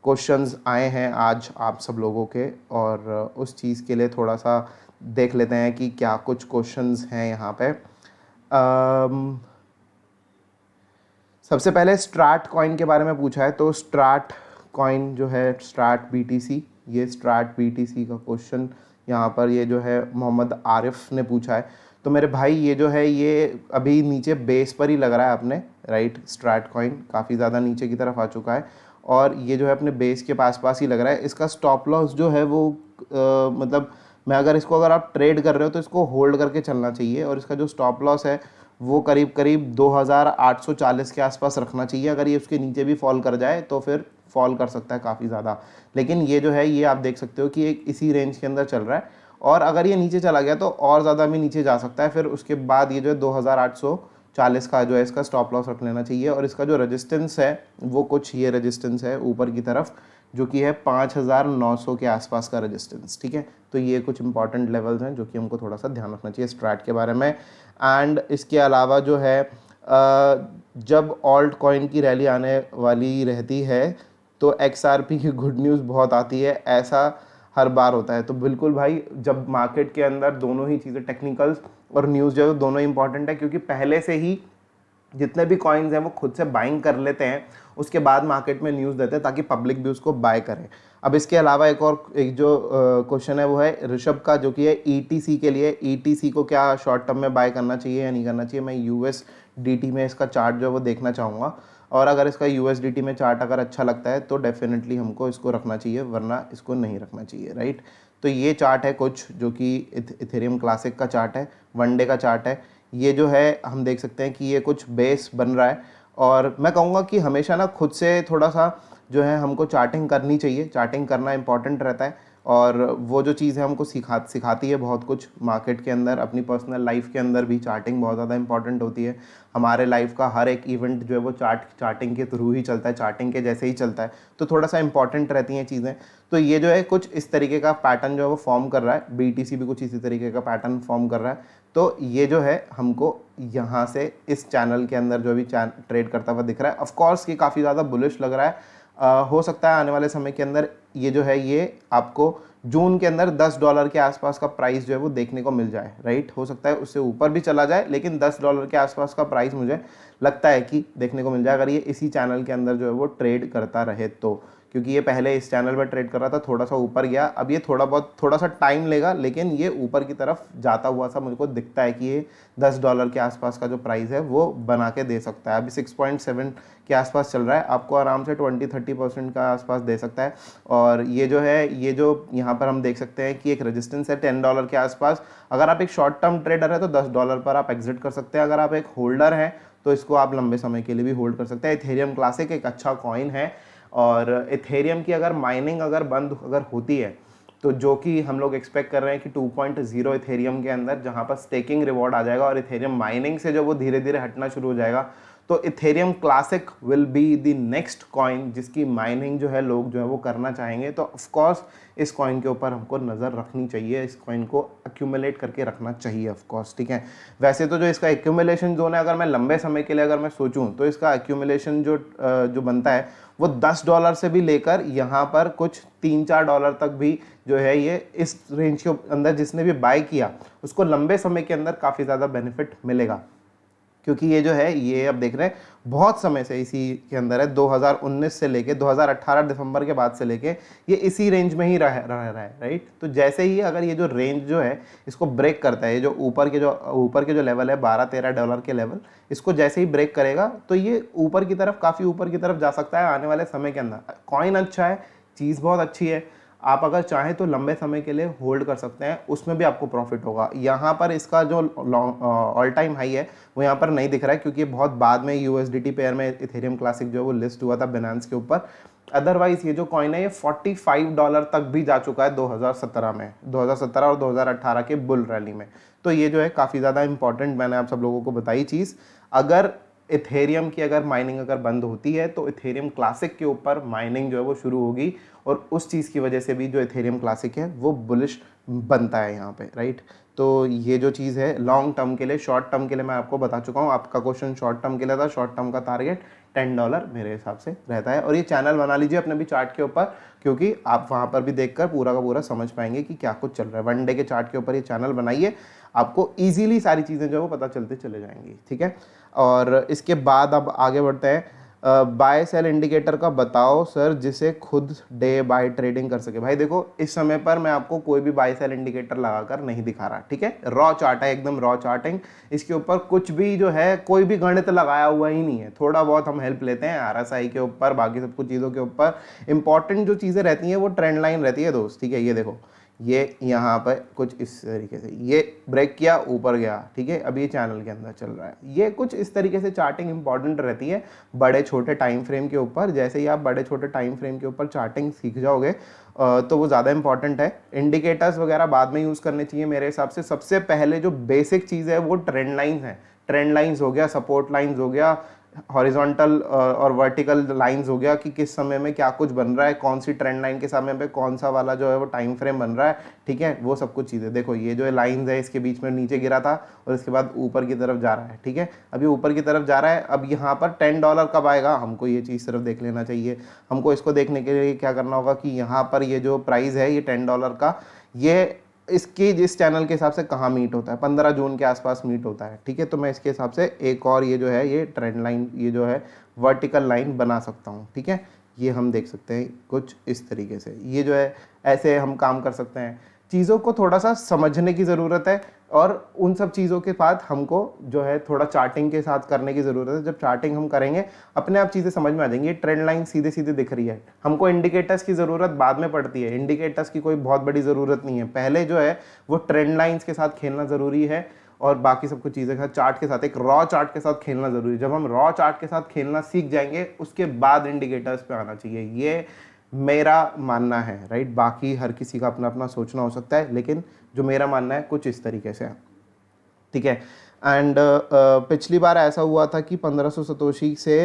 क्वेश्चंस आए हैं आज आप सब लोगों के, और उस चीज़ के लिए थोड़ा सा देख लेते हैं कि क्या कुछ क्वेश्चंस हैं यहाँ पे। सबसे पहले स्ट्राट कॉइन के बारे में पूछा है, तो स्ट्राट कॉइन जो है स्ट्राट BTC, ये स्ट्राट BTC का क्वेश्चन यहाँ पर ये जो है मोहम्मद आरिफ ने पूछा है। तो मेरे भाई ये जो है ये अभी नीचे बेस पर ही लग रहा है अपने, राइट, स्ट्राट कॉइन काफ़ी ज़्यादा नीचे की तरफ आ चुका है और ये जो है अपने बेस के पास ही लग रहा है। इसका स्टॉप लॉस जो है वो मतलब मैं अगर आप ट्रेड कर रहे हो तो इसको होल्ड करके चलना चाहिए, और इसका जो स्टॉप लॉस है वो करीब करीब 2840 के आसपास रखना चाहिए। अगर ये उसके नीचे भी फॉल कर जाए तो फिर फॉल कर सकता है काफ़ी ज़्यादा, लेकिन ये जो है ये आप देख सकते हो कि एक इसी रेंज के अंदर चल रहा है, और अगर ये नीचे चला गया तो और ज़्यादा भी नीचे जा सकता है। फिर उसके बाद ये जो है 2840 का जो है इसका स्टॉप लॉस रख लेना चाहिए, और इसका जो रेजिस्टेंस है वो कुछ ये रेजिस्टेंस है ऊपर की तरफ, जो कि है 5900 के आसपास का रेजिस्टेंस, ठीक है। तो ये कुछ इंपॉर्टेंट लेवल्स हैं जो कि हमको थोड़ा सा ध्यान रखना चाहिए स्ट्रैट के बारे में। एंड इसके अलावा जो है जब ऑल्ट कॉइन की रैली आने वाली रहती है तो XRP की गुड न्यूज़ बहुत आती है, ऐसा हर बार होता है। तो बिल्कुल भाई, जब मार्केट के अंदर दोनों ही चीज़ें, टेक्निकल्स और न्यूज़ जो है दोनों इंपॉर्टेंट है, क्योंकि पहले से ही जितने भी कॉइन्स हैं वो खुद से बाइंग कर लेते हैं, उसके बाद मार्केट में न्यूज़ देते हैं ताकि पब्लिक भी उसको बाय करे। अब इसके अलावा एक जो क्वेश्चन है वो है ऋषभ का, जो कि है ETC के लिए। ETC को क्या शॉर्ट टर्म में बाय करना चाहिए या नहीं करना चाहिए? मैं USDT में इसका चार्ट जो है वो देखना चाहूँगा, और अगर इसका USDT में चार्ट अगर अच्छा लगता है तो डेफिनेटली हमको इसको रखना चाहिए, वरना इसको नहीं रखना चाहिए, राइट। तो ये चार्ट है कुछ जो कि इथेरियम क्लासिक का चार्ट है, 1 डे का चार्ट है। ये जो है हम देख सकते हैं कि ये कुछ बेस बन रहा है, और मैं कहूँगा कि हमेशा ना खुद से थोड़ा सा जो है हमको चार्टिंग करनी चाहिए। चार्टिंग करना इंपॉर्टेंट रहता है, और वो जो चीज़ है हमको सिखाती है बहुत कुछ मार्केट के अंदर। अपनी पर्सनल लाइफ के अंदर भी चार्टिंग बहुत ज़्यादा इंपॉर्टेंट होती है। हमारे लाइफ का हर एक इवेंट जो है वो चार्टिंग के थ्रू ही चलता है, चार्टिंग के जैसे ही चलता है, तो थोड़ा सा इंपॉर्टेंट रहती हैं चीज़ें। तो ये जो है कुछ इस तरीके का पैटर्न जो है वो फॉर्म कर रहा है, BTC भी कुछ इसी तरीके का पैटर्न फॉर्म कर रहा है। तो ये जो है हमको यहाँ से इस चैनल के अंदर जो भी ट्रेड करता हुआ दिख रहा है, ऑफ कोर्स ये काफ़ी ज़्यादा बुलिश लग रहा है। हो सकता है आने वाले समय के अंदर ये जो है ये आपको जून के अंदर $10 के आसपास का प्राइस जो है वो देखने को मिल जाए, राइट। हो सकता है उससे ऊपर भी चला जाए, लेकिन $10 के आसपास का प्राइस मुझे लगता है कि देखने को मिल जाए, अगर ये इसी चैनल के अंदर जो है वो ट्रेड करता रहे तो। क्योंकि ये पहले इस चैनल पर ट्रेड कर रहा था, थोड़ा सा ऊपर गया, अब ये थोड़ा सा टाइम लेगा, लेकिन ये ऊपर की तरफ जाता हुआ सा मुझको दिखता है कि ये $10 के आसपास का जो प्राइस है वो बना के दे सकता है। अभी 6.7 के आसपास चल रहा है, आपको आराम से 20-30% का आसपास दे सकता है। और ये जो है, ये जो यहाँ पर हम देख सकते हैं कि एक रेजिस्टेंस है $10 के आसपास। अगर आप एक शॉर्ट टर्म ट्रेडर है तो $10 पर आप एग्जिट कर सकते हैं। अगर आप एक होल्डर हैं तो इसको आप लंबे समय के लिए भी होल्ड कर सकते हैं। इथेरियम क्लासिक एक अच्छा कॉइन है, और इथेरियम की अगर माइनिंग अगर होती है तो जो कि हम लोग एक्सपेक्ट कर रहे हैं कि 2.0 इथेरियम के अंदर, जहां पर स्टेकिंग रिवॉर्ड आ जाएगा और इथेरियम माइनिंग से जो वो धीरे धीरे हटना शुरू हो जाएगा, तो Ethereum classic will be the next coin जिसकी माइनिंग जो है लोग जो है वो करना चाहेंगे। तो ऑफ कोर्स इस कॉइन के ऊपर हमको नज़र रखनी चाहिए, इस कॉइन को एक्यूमुलेट करके रखना चाहिए ऑफ कोर्स, ठीक है। वैसे तो जो इसका एक्यूमुलेशन जोन है, अगर मैं लंबे समय के लिए अगर मैं सोचूं तो इसका एक्यूमुलेशन जो बनता है वो $10 से भी लेकर यहाँ पर कुछ $3-4 तक भी जो है ये इस रेंज के अंदर जिसने भी बाय किया उसको लंबे समय के अंदर काफ़ी ज़्यादा बेनिफिट मिलेगा। क्योंकि ये जो है ये अब देख रहे हैं बहुत समय से इसी के अंदर है, 2019 से लेके 2018 दिसंबर के बाद से लेके ये इसी रेंज में ही रह रहा है, राइट। तो जैसे ही अगर ये जो रेंज जो है इसको ब्रेक करता है, ये जो ऊपर के जो लेवल है $12-13 के लेवल, इसको जैसे ही ब्रेक करेगा तो ये काफ़ी ऊपर की तरफ जा सकता है आने वाले समय के अंदर। कॉइन अच्छा है, चीज़ बहुत अच्छी है, आप अगर चाहें तो लंबे समय के लिए होल्ड कर सकते हैं, उसमें भी आपको प्रॉफिट होगा। यहाँ पर इसका जो ऑल टाइम हाई है वो यहाँ पर नहीं दिख रहा है, क्योंकि बहुत बाद में यूएसडीटी पेयर में इथेरियम क्लासिक जो है वो लिस्ट हुआ था बिनांस के ऊपर। अदरवाइज ये जो कॉइन है ये $45 तक भी जा चुका है 2017 में, 2017 और 2018 के बुल रैली में। तो ये जो है काफ़ी ज़्यादा इंपॉर्टेंट मैंने आप सब लोगों को बताई चीज़। अगर इथेरियम की अगर माइनिंग अगर बंद होती है तो इथेरियम क्लासिक के ऊपर माइनिंग जो है वो शुरू होगी, और उस चीज़ की वजह से भी जो इथेरियम क्लासिक है वो बुलिश बनता है यहाँ पे, राइट। तो ये जो चीज़ है लॉन्ग टर्म के लिए, शॉर्ट टर्म के लिए मैं आपको बता चुका हूँ। आपका क्वेश्चन शॉर्ट टर्म के लिए था, शॉर्ट टर्म का टारगेट $10 मेरे हिसाब से रहता है। और ये चैनल बना लीजिए अपने भी चार्ट के ऊपर, क्योंकि आप वहाँ पर भी देखकर पूरा का पूरा समझ पाएंगे कि क्या कुछ चल रहा है। वन डे के चार्ट के ऊपर ये चैनल बनाइए, आपको ईजिली सारी चीज़ें जो है वो पता चलते चले जाएंगी, ठीक है। और इसके बाद अब आगे बढ़ते हैं। बाय सेल इंडिकेटर का बताओ सर, जिसे खुद डे बाय ट्रेडिंग कर सके। भाई देखो, इस समय पर मैं आपको कोई भी बाय सेल इंडिकेटर लगाकर नहीं दिखा रहा, ठीक है। रॉ चार्ट है, एकदम रॉ चार्टिंग। इसके ऊपर कुछ भी जो है कोई भी गणित लगाया हुआ ही नहीं है। थोड़ा बहुत हम हेल्प लेते हैं आरएसआई के ऊपर, बाकी सब कुछ चीज़ों के ऊपर। इंपॉर्टेंट जो चीज़ें रहती हैं वो ट्रेंड लाइन रहती है दोस्त, ठीक है। ये देखो, ये यहाँ पर कुछ इस तरीके से ये ब्रेक किया, ऊपर गया, ठीक है। अब ये चैनल के अंदर चल रहा है। ये कुछ इस तरीके से चार्टिंग इंपॉर्टेंट रहती है बड़े छोटे टाइम फ्रेम के ऊपर। जैसे ही आप बड़े छोटे टाइम फ्रेम के ऊपर चार्टिंग सीख जाओगे तो वो ज़्यादा इंपॉर्टेंट है। इंडिकेटर्स वगैरह बाद में यूज़ करने चाहिए मेरे हिसाब से। सबसे पहले जो बेसिक चीज़ है वो ट्रेंड लाइन्स है। ट्रेंड लाइन्स हो गया, सपोर्ट लाइन्स हो गया, हॉरिजॉन्टल और वर्टिकल लाइंस हो गया कि किस समय में क्या कुछ बन रहा है, कौन सी ट्रेंड लाइन के समय पे कौन सा वाला जो है वो टाइम फ्रेम बन रहा है, ठीक है। वो सब कुछ चीज़ें देखो, ये जो है लाइंस है इसके बीच में नीचे गिरा था और इसके बाद ऊपर की तरफ जा रहा है, ठीक है। अभी ऊपर की तरफ जा रहा है। अब यहाँ पर $10 कब आएगा, हमको ये चीज़ सिर्फ देख लेना चाहिए। हमको इसको देखने के लिए क्या करना होगा कि यहाँ पर ये जो प्राइस है ये $10 का, ये इसके जिस चैनल के हिसाब से कहाँ मीट होता है, 15 जून के आसपास मीट होता है, ठीक है। तो मैं इसके हिसाब से एक और ये जो है ये ट्रेंड लाइन, ये जो है वर्टिकल लाइन बना सकता हूँ, ठीक है। ये हम देख सकते हैं कुछ इस तरीके से। ये जो है ऐसे हम काम कर सकते हैं। चीज़ों को थोड़ा सा समझने की ज़रूरत है, और उन सब चीज़ों के बाद हमको जो है थोड़ा चार्टिंग के साथ करने की ज़रूरत है। जब चार्टिंग हम करेंगे अपने आप चीज़ें समझ में आ जाएंगी। ट्रेंड लाइन सीधे सीधे दिख रही है। हमको इंडिकेटर्स की ज़रूरत बाद में पड़ती है। इंडिकेटर्स की कोई बहुत बड़ी ज़रूरत नहीं है। पहले जो है वो ट्रेंड लाइन्स के साथ खेलना ज़रूरी है, और बाकी सब कुछ चीज़ें के साथ, चार्ट के साथ, एक रॉ चार्ट के साथ खेलना ज़रूरी है। जब हम रॉ चार्ट के साथ खेलना सीख जाएंगे उसके बाद इंडिकेटर्स पे आना चाहिए। ये मेरा मानना है, राइट। बाकी हर किसी का अपना अपना सोचना हो सकता है, लेकिन जो मेरा मानना है कुछ इस तरीके से है, ठीक है। एंड पिछली बार ऐसा हुआ था कि 1500 सतोशी से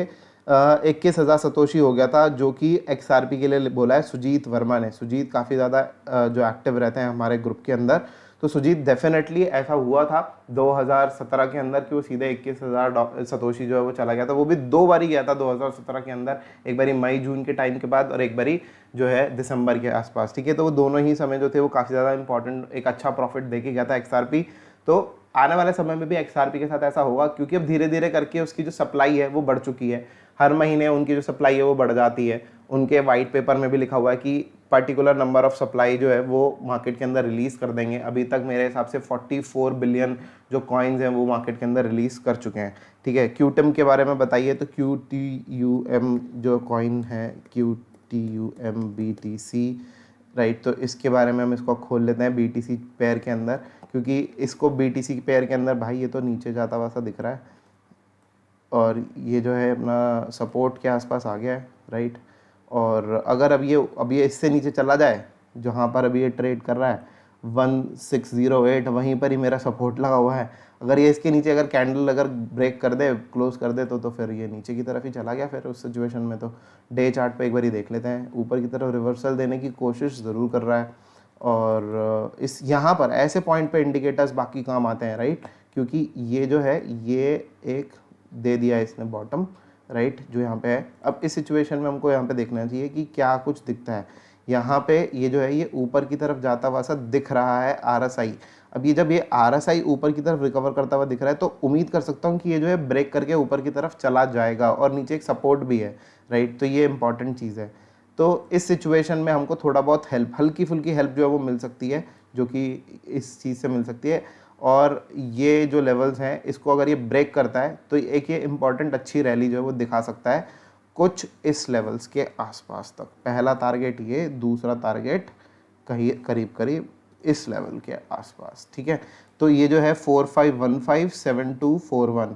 21,000 सतोशी हो गया था, जो कि XRP के लिए बोला है सुजीत वर्मा ने। सुजीत काफ़ी ज़्यादा जो एक्टिव रहते हैं हमारे ग्रुप के अंदर, तो सुजीत डेफिनेटली ऐसा हुआ था 2017 के अंदर कि वो सीधे 21,000 सतोशी जो है वो चला गया था। वो भी दो बारी गया था 2017 के अंदर, एक बारी मई जून के टाइम के बाद और एक बारी जो है दिसंबर के आसपास, ठीक है। तो वो दोनों ही समय जो थे वो काफ़ी ज़्यादा इंपॉर्टेंट, एक अच्छा प्रॉफिट दे के गया था XRP। तो आने वाले समय में भी XRP के साथ ऐसा होगा, क्योंकि अब धीरे धीरे करके उसकी जो सप्लाई है वो बढ़ चुकी है। हर महीने उनकी जो सप्लाई है वो बढ़ जाती है। उनके वाइट पेपर में भी लिखा हुआ है कि पर्टिकुलर नंबर ऑफ सप्लाई जो है वो मार्केट के अंदर रिलीज़ कर देंगे। अभी तक मेरे हिसाब से 44 बिलियन जो कॉइन्स हैं वो मार्केट के अंदर रिलीज़ कर चुके हैं, ठीक है। QTIM के बारे में बताइए। तो QTUM जो कॉइन है, QTUM BTC, राइट। तो इसके बारे में हम इसको खोल लेते हैं BTC पेयर के अंदर, क्योंकि इसको BTC पेयर के अंदर, भाई ये तो नीचे जाता हुआ सा दिख रहा है, और ये जो है अपना सपोर्ट के आसपास आ गया है, राइट। और अगर अब ये इससे नीचे चला जाए, जहाँ पर अभी ये ट्रेड कर रहा है 1608, वहीं पर ही मेरा सपोर्ट लगा हुआ है। अगर ये इसके नीचे अगर कैंडल अगर ब्रेक कर दे, क्लोज कर दे, तो फिर ये नीचे की तरफ ही चला गया। फिर उस सिचुएशन में तो डे चार्ट पे एक बार ही देख लेते हैं। ऊपर की तरफ रिवर्सल देने की कोशिश ज़रूर कर रहा है, और इस यहाँ पर ऐसे पॉइंट पे इंडिकेटर्स बाकी काम आते हैं, राइट। क्योंकि ये जो है ये एक दे दिया इसने बॉटम, राइट, जो यहाँ पे है। अब इस सिचुएशन में हमको यहाँ पे देखना चाहिए कि क्या कुछ दिखता है। यहाँ पे ये जो है ये ऊपर की तरफ जाता हुआ सा दिख रहा है RSI। अब ये जब ये RSI ऊपर की तरफ रिकवर करता हुआ दिख रहा है, तो उम्मीद कर सकता हूँ कि ये जो है ब्रेक करके ऊपर की तरफ चला जाएगा, और नीचे एक सपोर्ट भी है, राइट। तो ये इंपॉर्टेंट चीज़ है। तो इस सिचुएशन में हमको थोड़ा बहुत हेल्प, हल्की फुल्की हेल्प जो है वो मिल सकती है, जो कि इस चीज़ से मिल सकती है। और ये जो लेवल्स हैं इसको अगर ये ब्रेक करता है तो एक ये इंपॉर्टेंट अच्छी रैली जो है वो दिखा सकता है कुछ इस लेवल्स के आसपास तक। पहला टारगेट ये, दूसरा टारगेट कहीं करीब करीब इस लेवल के आसपास, ठीक है। तो ये जो है 45157241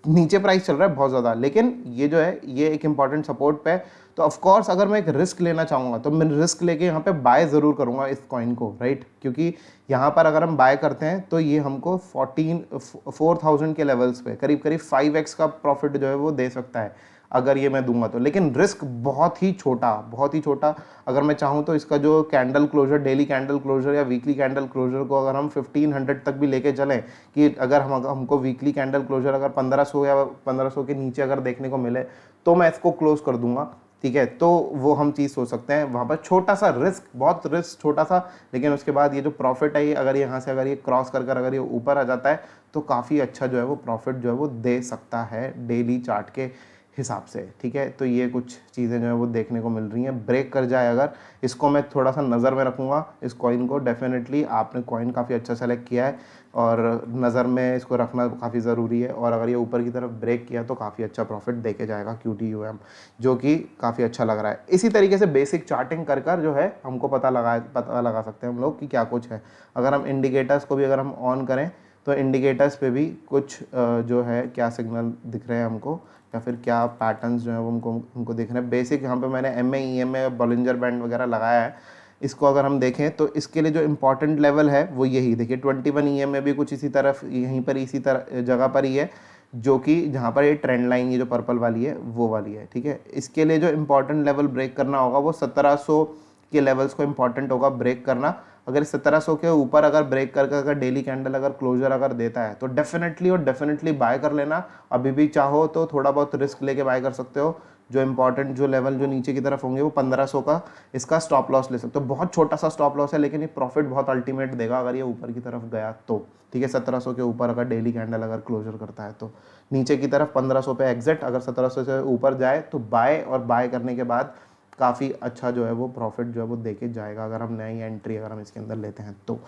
नीचे प्राइस चल रहा है बहुत ज़्यादा, लेकिन ये जो है ये एक इंपॉर्टेंट सपोर्ट पे है। तो ऑफ कोर्स अगर मैं एक रिस्क लेना चाहूँगा तो मैं रिस्क लेके यहाँ पे बाय ज़रूर करूँगा इस कॉइन को, राइट, क्योंकि यहाँ पर अगर हम बाय करते हैं तो ये हमको 4000 के लेवल्स पे करीब करीब 5x का प्रॉफिट जो है वो दे सकता है अगर ये मैं दूंगा तो। लेकिन रिस्क बहुत ही छोटा, बहुत ही छोटा। अगर मैं चाहूँ तो इसका जो candle closure, daily candle closure या वीकली कैंडल क्लोजर को अगर हम 1500 तक भी लेके चलें, कि अगर हमको वीकली कैंडल क्लोजर अगर 1500 या 1500 के नीचे अगर देखने को मिले तो मैं इसको क्लोज कर दूंगा, ठीक है। तो वो हम चीज़ सोच सकते हैं, वहाँ पर छोटा सा रिस्क, बहुत रिस्क छोटा सा, लेकिन उसके बाद ये जो प्रॉफिट है ये अगर यहाँ से अगर ये क्रॉस कर कर अगर ये ऊपर आ जाता है तो काफ़ी अच्छा जो है वो प्रॉफिट जो है वो दे सकता है डेली चार्ट के हिसाब से, ठीक है। तो ये कुछ चीज़ें जो है वो देखने को मिल रही हैं। ब्रेक कर जाए अगर, इसको मैं थोड़ा सा नज़र में रखूँगा इस कॉइन को। डेफिनेटली आपने कॉइन काफ़ी अच्छा सेलेक्ट किया है और नज़र में इसको रखना काफ़ी ज़रूरी है। और अगर ये ऊपर की तरफ ब्रेक किया तो काफ़ी अच्छा प्रॉफिट देके जाएगा QTUM, जो कि काफ़ी अच्छा लग रहा है। इसी तरीके से बेसिक चार्टिंग कर कर जो है हमको पता लगा सकते हैं हम लोग कि क्या कुछ है। अगर हम इंडिकेटर्स को भी अगर हम ऑन करें तो इंडिकेटर्स पे भी कुछ जो है क्या सिग्नल दिख रहे हैं हमको, या फिर क्या पैटर्न्स जो है वो हमको दिख रहे हैं। बेसिक यहाँ पे मैंने MA EMA बॉलिंजर बैंड वगैरह लगाया है। इसको अगर हम देखें तो इसके लिए जो इम्पोर्टेंट लेवल है वो यही देखिए 21 EMA भी कुछ इसी तरफ यहीं पर इसी तरह जगह पर ही है, जो कि जहाँ पर ये ट्रेंड लाइन ये जो पर्पल वाली है वो वाली है, ठीक है। इसके लिए जो इम्पोर्टेंट लेवल ब्रेक करना होगा वो 1700 के लेवल्स को इम्पोर्टेंट होगा ब्रेक करना। अगर 1700 के ऊपर अगर ब्रेक करके अगर डेली कैंडल अगर क्लोजर अगर देता है तो डेफिनेटली बाय कर लेना। अभी भी चाहो तो थोड़ा बहुत रिस्क लेके बाय कर सकते हो। जो इंपॉर्टेंट जो लेवल जो नीचे की तरफ होंगे वो 1500 का इसका स्टॉप लॉस ले सकते हो। बहुत छोटा सा स्टॉप लॉस है लेकिन ये प्रॉफिट बहुत अल्टीमेट देगा अगर ये ऊपर की तरफ गया तो, ठीक है। 1700 के ऊपर अगर डेली कैंडल अगर क्लोजर करता है तो नीचे की तरफ 1500 पे एग्जिट, अगर 1700 से ऊपर जाए तो बाय, और बाय करने के बाद काफ़ी अच्छा जो है वो प्रॉफिट जो है वो देके जाएगा अगर हम नई एंट्री अगर हम इसके अंदर लेते हैं तो,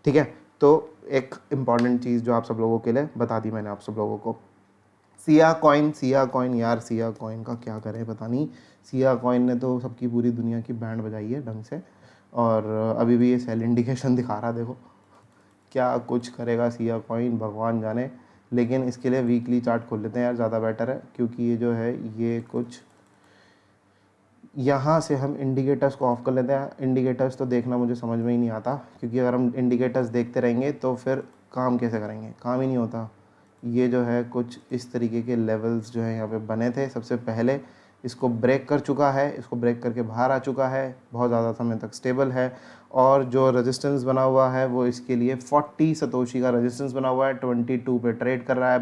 ठीक है। तो एक इम्पॉर्टेंट चीज़ जो आप सब लोगों के लिए बता दी मैंने आप सब लोगों को। सिया कॉइन यार, सिया कॉइन का क्या करें पता नहीं। सिया कॉइन ने तो सबकी पूरी दुनिया की बैंड बजाई है ढंग से, और अभी भी ये सेल इंडिकेशन दिखा रहा है। देखो क्या कुछ करेगा सिया कॉइन भगवान जाने। लेकिन इसके लिए वीकली चार्ट खोल लेते हैं यार, ज़्यादा बेटर है, क्योंकि ये जो है ये कुछ यहाँ से हम इंडिकेटर्स को ऑफ कर लेते हैं। इंडिकेटर्स तो देखना मुझे समझ में ही नहीं आता, क्योंकि अगर हम इंडिकेटर्स देखते रहेंगे तो फिर काम कैसे करेंगे, काम ही नहीं होता। ये जो है कुछ इस तरीके के लेवल्स जो है यहाँ पे बने थे। सबसे पहले इसको ब्रेक कर चुका है, इसको ब्रेक करके बाहर आ चुका है, बहुत ज़्यादा समय तक स्टेबल है। और जो रेजिस्टेंस बना हुआ है वो इसके लिए 40 सतोशी का रेजिस्टेंस बना हुआ है, 22 पे ट्रेड कर रहा है।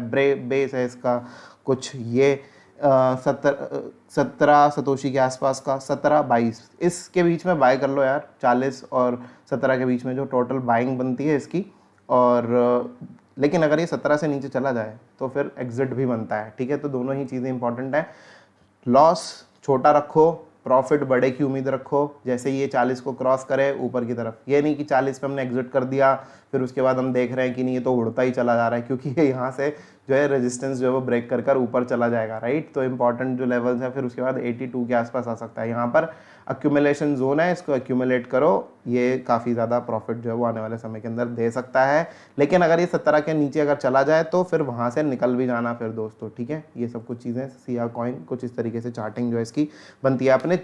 बेस है इसका कुछ ये 17 सतोशी के आसपास का, 17-22 इसके बीच में बाय कर लो यार। 40 और 17 के बीच में जो टोटल बाइंग बनती है इसकी। और लेकिन अगर ये 17 से नीचे चला जाए तो फिर एग्जिट भी बनता है, ठीक है। तो दोनों ही चीज़ें इंपॉर्टेंट है। लॉस छोटा रखो, प्रॉफिट बड़े की उम्मीद रखो। जैसे ये 40 को क्रॉस करे ऊपर की तरफ, ये नहीं कि 40 पे हमने एग्जिट कर दिया फिर उसके बाद हम देख रहे हैं कि नहीं ये तो उड़ता ही चला जा रहा है, क्योंकि ये यहाँ से जो है रेजिस्टेंस जो है वो ब्रेक कर कर ऊपर चला जाएगा, राइट। तो इंपॉर्टेंट जो लेवल्स है फिर उसके बाद 82 के आसपास आ सकता है। यहाँ पर अक्यूमुलेशन जोन है, इसको अक्यूमुलेट करो, ये काफ़ी ज़्यादा प्रॉफिट जो है वो आने वाले समय के अंदर दे सकता है। लेकिन अगर ये 17 के नीचे अगर चला जाए तो फिर वहाँ से निकल भी जाना फिर दोस्तों, ठीक है। ये सब कुछ चीज़ें सिया कॉइन कुछ इस तरीके से चार्टिंग जो है इसकी बनती है। अपने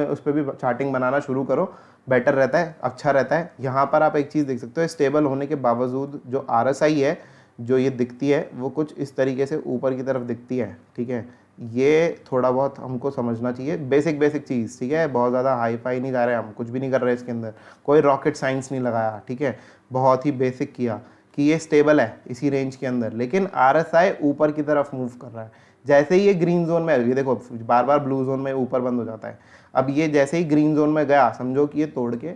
उस पर भी चार्टिंग बनाना शुरू करो, बेटर रहता है, अच्छा रहता है। यहाँ पर आप एक चीज़ देख सकते हो, स्टेबल होने के बावजूद जो RSI है जो ये दिखती है वो कुछ इस तरीके से ऊपर की तरफ दिखती है, ठीक है। ये थोड़ा बहुत हमको समझना चाहिए, बेसिक चीज़, ठीक है। बहुत ज़्यादा हाई फाई नहीं जा रहे हम, कुछ भी नहीं कर रहे इसके अंदर, कोई रॉकेट साइंस नहीं लगाया, ठीक है। बहुत ही बेसिक किया कि ये स्टेबल है इसी रेंज के अंदर, लेकिन RSI ऊपर की तरफ मूव कर रहा है। जैसे ही ये ग्रीन जोन में, ये देखो बार बार ब्लू जोन में ऊपर बंद हो जाता है। अब ये जैसे ही ग्रीन जोन में गया समझो कि ये तोड़ के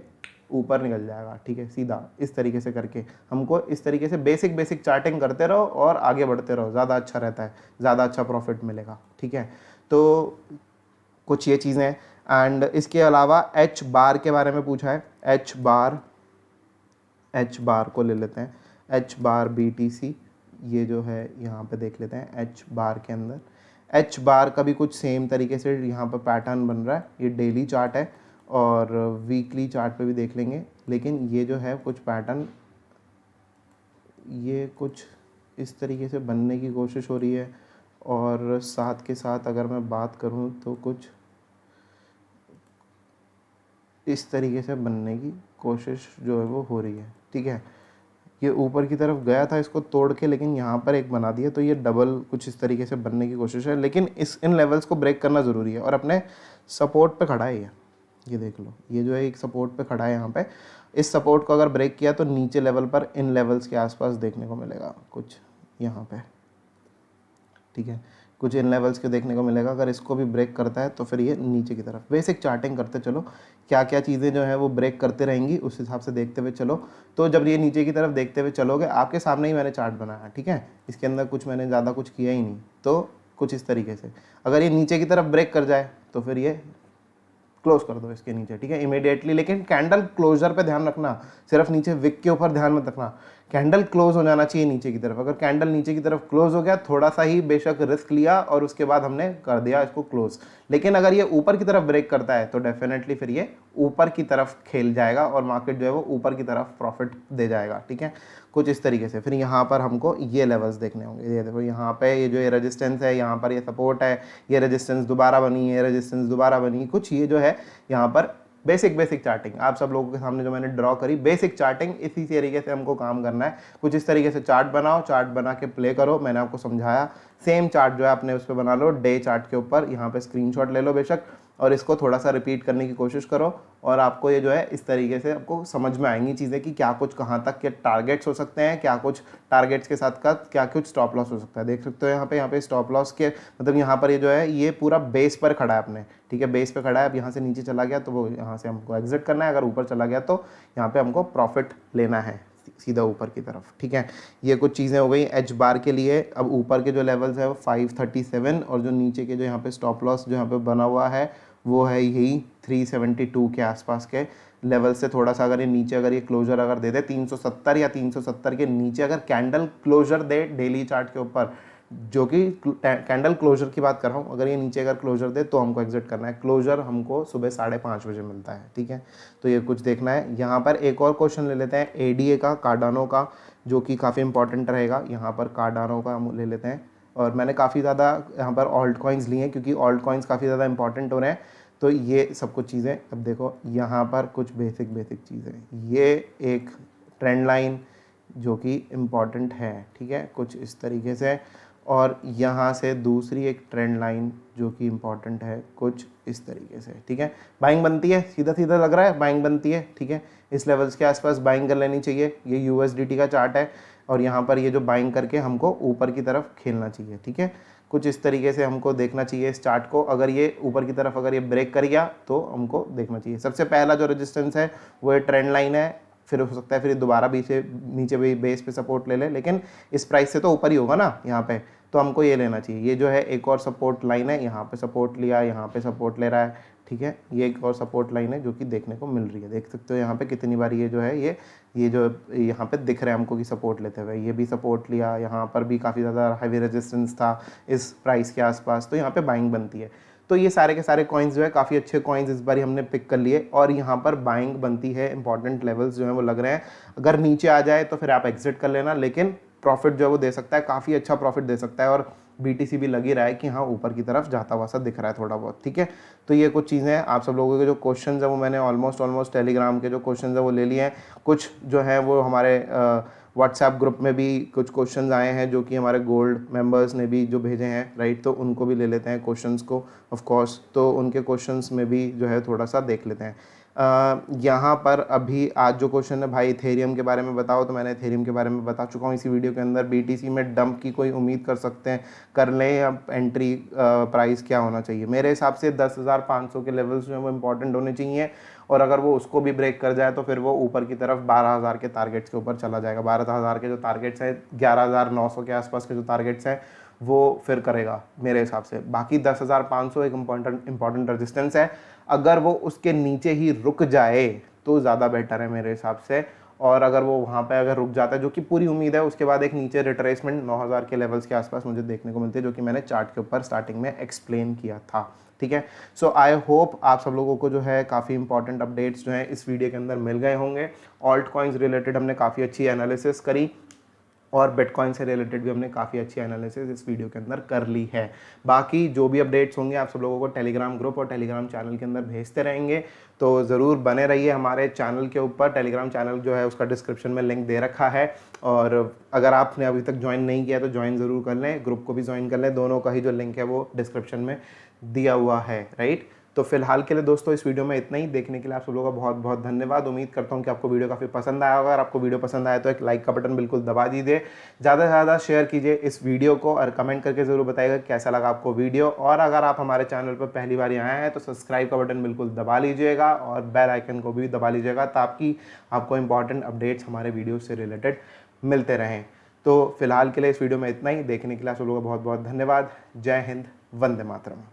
ऊपर निकल जाएगा, ठीक है। सीधा इस तरीके से करके हमको इस तरीके से बेसिक चार्टिंग करते रहो और आगे बढ़ते रहो, ज़्यादा अच्छा रहता है, ज़्यादा अच्छा प्रॉफिट मिलेगा, ठीक है। तो कुछ ये चीज़ें। एंड इसके अलावा H बार के बारे में पूछा है। H बार को ले लेते हैं, H बार BTC, ये जो है यहाँ पे देख लेते हैं H बार के अंदर। H बार का भी कुछ सेम तरीके से यहाँ पर पैटर्न बन रहा है। ये डेली चार्ट है और वीकली चार्ट पे भी देख लेंगे। लेकिन ये जो है कुछ पैटर्न ये कुछ इस तरीके से बनने की कोशिश हो रही है, और साथ के साथ अगर मैं बात करूं तो कुछ इस तरीके से बनने की कोशिश जो है वो हो रही है। ठीक है, ये ऊपर की तरफ गया था इसको तोड़ के, लेकिन यहाँ पर एक बना दिया, तो ये डबल कुछ इस तरीके से बनने की कोशिश है। लेकिन इन लेवल्स को ब्रेक करना ज़रूरी है, और अपने सपोर्ट पे खड़ा है ये देख लो, ये जो है एक सपोर्ट पे खड़ा है यहाँ पे। इस सपोर्ट को अगर ब्रेक किया तो नीचे लेवल पर इन लेवल्स के आसपास देखने को मिलेगा कुछ यहाँ पे। ठीक है, कुछ इन लेवल्स के देखने को मिलेगा। अगर इसको भी ब्रेक करता है तो फिर ये नीचे की तरफ। बेसिक चार्टिंग करते चलो, क्या क्या चीज़ें जो है वो ब्रेक करते रहेंगी, उस हिसाब से देखते हुए चलो। तो जब ये नीचे की तरफ देखते हुए चलोगे, आपके सामने ही मैंने चार्ट बनाया, ठीक है, इसके अंदर कुछ मैंने ज़्यादा कुछ किया ही नहीं। तो कुछ इस तरीके से अगर ये नीचे की तरफ ब्रेक कर जाए तो फिर ये क्लोज कर दो इसके नीचे, ठीक है, इमीडिएटली। लेकिन कैंडल क्लोजर पे ध्यान रखना, सिर्फ नीचे विक के ऊपर ध्यान मत रखना। कैंडल क्लोज हो जाना चाहिए नीचे की तरफ। अगर कैंडल नीचे की तरफ क्लोज हो गया, थोड़ा सा ही बेशक रिस्क लिया और उसके बाद हमने कर दिया इसको क्लोज। लेकिन अगर ये ऊपर की तरफ ब्रेक करता है तो डेफिनेटली फिर ये ऊपर की तरफ खेल जाएगा और मार्केट जो है वो ऊपर की तरफ प्रॉफिट दे जाएगा। ठीक है, कुछ इस तरीके से। फिर यहाँ पर हमको ये लेवल्स देखने होंगे। ये देखो, यहाँ पे ये जो ये रेजिस्टेंस है, यहाँ पर ये सपोर्ट है, ये रेजिस्टेंस दोबारा बनी है, रेजिस्टेंस दोबारा बनी। कुछ ये जो है यहाँ पर बेसिक चार्टिंग आप सब लोगों के सामने जो मैंने ड्रॉ करी, बेसिक चार्टिंग, इसी तरीके से हमको काम करना है। कुछ इस तरीके से चार्ट बनाओ, चार्ट बना के प्ले करो। मैंने आपको समझाया, सेम चार्ट जो है आपने उस पर बना लो डे चार्ट के ऊपर, यहाँ पे स्क्रीनशॉट ले लो बेशक, और इसको थोड़ा सा रिपीट करने की कोशिश करो, और आपको ये जो है इस तरीके से आपको समझ में आएंगी चीज़ें कि क्या कुछ कहाँ तक के टारगेट्स हो सकते हैं, क्या कुछ टारगेट्स के साथ का क्या कुछ स्टॉप लॉस हो सकता है। देख सकते हो यहाँ पे स्टॉप लॉस के मतलब यहाँ पर ये जो है ये पूरा बेस पर खड़ा है अपने, ठीक है, बेस पे खड़ा है। अब यहाँ से नीचे चला गया तो वो यहाँ से हमको एग्जिट करना है, अगर ऊपर चला गया तो यहाँ पे हमको प्रॉफिट लेना है सीधा ऊपर की तरफ। ठीक है, ये कुछ चीज़ें हो गई एच बार के लिए। अब ऊपर के जो लेवल्स है वो 537, और जो नीचे के जो यहाँ पे स्टॉप लॉस जो यहाँ पे बना हुआ है वो है यही 372 के आसपास के लेवल से थोड़ा सा अगर ये नीचे अगर ये क्लोजर अगर दे दे 370 या 370 के नीचे अगर कैंडल क्लोजर दे डेली चार्ट के ऊपर, जो कि कैंडल क्लोजर की बात कर रहा हूँ, अगर ये नीचे अगर क्लोजर दे तो हमको एग्जिट करना है। क्लोजर हमको सुबह 5:30 बजे मिलता है। ठीक है, तो ये कुछ देखना है। यहाँ पर एक और क्वेश्चन ले लेते हैं एडीए का, कार्डानो का, जो कि काफ़ी इंपॉर्टेंट रहेगा। यहाँ पर कार्डानो का हम ले लेते हैं, और मैंने काफ़ी ज़्यादा यहाँ पर ऑल्ट कॉइन्स लिए हैं क्योंकि ऑल्ट कॉइन्स काफ़ी ज़्यादा इंपॉर्टेंट हो रहे हैं। तो ये सब कुछ चीज़ें, अब देखो यहाँ पर कुछ बेसिक चीज़ें, ये एक ट्रेंड लाइन जो कि इम्पॉर्टेंट है, ठीक है, कुछ इस तरीके से, और यहाँ से दूसरी एक ट्रेंड लाइन जो कि इम्पॉर्टेंट है कुछ इस तरीके से। ठीक है, बाइंग बनती है, सीधा सीधा लग रहा है बाइंग बनती है। ठीक है, इस लेवल्स के आसपास बाइंग कर लेनी चाहिए। ये यूएसडीटी का चार्ट है, और यहाँ पर ये जो बाइंग करके हमको ऊपर की तरफ खेलना चाहिए। ठीक है, कुछ इस तरीके से हमको देखना चाहिए इस चार्ट को। अगर ये ऊपर की तरफ अगर ये ब्रेक कर गया तो हमको देखना चाहिए। सबसे पहला जो रेजिस्टेंस है वो ये ट्रेंड लाइन है, फिर हो सकता है फिर दोबारा भी से नीचे भी बेस पे सपोर्ट ले ले, लेकिन इस प्राइस से तो ऊपर ही होगा ना यहाँ पे, तो हमको ये लेना चाहिए। ये जो है एक और सपोर्ट लाइन है, यहाँ पे सपोर्ट लिया, यहाँ पे सपोर्ट ले रहा है। ठीक है, ये एक और सपोर्ट लाइन है जो कि देखने को मिल रही है। देख सकते हो यहाँ पे कितनी बार ये जो है ये जो यहाँ पे दिख रहा है हमको कि सपोर्ट लेते हुए, ये भी सपोर्ट लिया, यहाँ पर भी काफ़ी ज़्यादा हैवी रेजिस्टेंस था इस प्राइस के आसपास, तो यहाँ पे बाइंग बनती है। तो ये सारे के सारे कॉइन्स जो है काफ़ी अच्छे कॉइन्स इस बार हमने पिक कर लिए, और यहाँ पर बाइंग बनती है। इंपॉर्टेंट लेवल्स जो है वो लग रहे हैं, अगर नीचे आ जाए तो फिर आप एग्जिट कर लेना, लेकिन प्रॉफिट जो है वो दे सकता है, काफ़ी अच्छा प्रॉफिट दे सकता है, और बीटीसी भी लगी रहा है कि हाँ ऊपर की तरफ जाता हुआ सा दिख रहा है थोड़ा बहुत। ठीक है, तो ये कुछ चीज़ें हैं। आप सब लोगों के जो क्वेश्चंस है वो मैंने ऑलमोस्ट टेलीग्राम के जो क्वेश्चंस है वो ले लिए हैं। कुछ जो है वो हमारे व्हाट्सएप ग्रुप में भी कुछ क्वेश्चंस आए हैं जो कि हमारे गोल्ड मेंबर्स ने भी जो भेजे हैं, राइट, तो उनको भी ले लेते हैं क्वेश्चंस को ऑफ कोर्स। तो उनके क्वेश्चंस में भी जो है थोड़ा सा देख लेते हैं। यहाँ पर अभी आज जो क्वेश्चन है भाई इथेरियम के बारे में बताओ, तो मैंने इथेरियम के बारे में बता चुका हूँ इसी वीडियो के अंदर। बीटीसी में डंप की कोई उम्मीद कर सकते हैं, कर लें, या एंट्री प्राइस क्या होना चाहिए? मेरे हिसाब से 10,500 के लेवल्स जो है वो इंपॉर्टेंट होने चाहिए, और अगर वो उसको भी ब्रेक कर जाए तो फिर वो ऊपर की तरफ 12,000 के टारगेट्स के ऊपर चला जाएगा। 12,000 के जो टारगेट्स हैं, 11,900 के आसपास के जो टारगेट्स हैं वो फिर करेगा मेरे हिसाब से। बाकी 10,500 एक इम्पॉर्टेंट रेजिस्टेंस है, अगर वो उसके नीचे ही रुक जाए तो ज़्यादा बेटर है मेरे हिसाब से। और अगर वो वहाँ पे अगर रुक जाता है, जो कि पूरी उम्मीद है, उसके बाद एक नीचे रिट्रेसमेंट 9,000 के लेवल्स के आसपास मुझे देखने को मिलती है, जो कि मैंने चार्ट के ऊपर स्टार्टिंग में एक्सप्लेन किया था। ठीक है। सो आई होप आप सब लोगों को जो है काफ़ी इंपॉर्टेंट अपडेट्स जो हैं इस वीडियो के अंदर मिल गए होंगे। ऑल्ट कॉइन्स रिलेटेड हमने काफ़ी अच्छी एनालिसिस करी और बिटकॉइन से रिलेटेड भी हमने काफ़ी अच्छी एनालिसिस इस वीडियो के अंदर कर ली है। बाकी जो भी अपडेट्स होंगे आप सब लोगों को टेलीग्राम ग्रुप और टेलीग्राम चैनल के अंदर भेजते रहेंगे, तो ज़रूर बने रहिए हमारे चैनल के ऊपर। टेलीग्राम चैनल जो है उसका डिस्क्रिप्शन में लिंक दे रखा है, और अगर आपने अभी तक ज्वाइन नहीं किया तो ज्वाइन ज़रूर कर लें, ग्रुप को भी ज्वाइन कर लें। दोनों का ही जो लिंक है वो डिस्क्रिप्शन में दिया हुआ है, राइट। तो फिलहाल के लिए दोस्तों इस वीडियो में इतना ही। देखने के लिए आप सब लोगों का बहुत बहुत धन्यवाद। उम्मीद करता हूं कि आपको वीडियो काफ़ी पसंद आया होगा। अगर आपको वीडियो पसंद आया तो एक लाइक का बटन बिल्कुल दबा दीजिए, ज़्यादा से ज़्यादा शेयर कीजिए इस वीडियो को, और कमेंट करके ज़रूर बताइएगा कैसा लगा आपको वीडियो। और अगर आप हमारे चैनल पर पहली बार आए हैं तो सब्सक्राइब का बटन बिल्कुल दबा लीजिएगा और बेल आइकन को भी दबा लीजिएगा, ताकि आपको इंपॉर्टेंट अपडेट्स हमारे वीडियो से रिलेटेड मिलते रहें। तो फिलहाल के लिए इस वीडियो में इतना ही। देखने के लिए आप सब लोगों का बहुत बहुत धन्यवाद। जय हिंद, वंदे मातरम।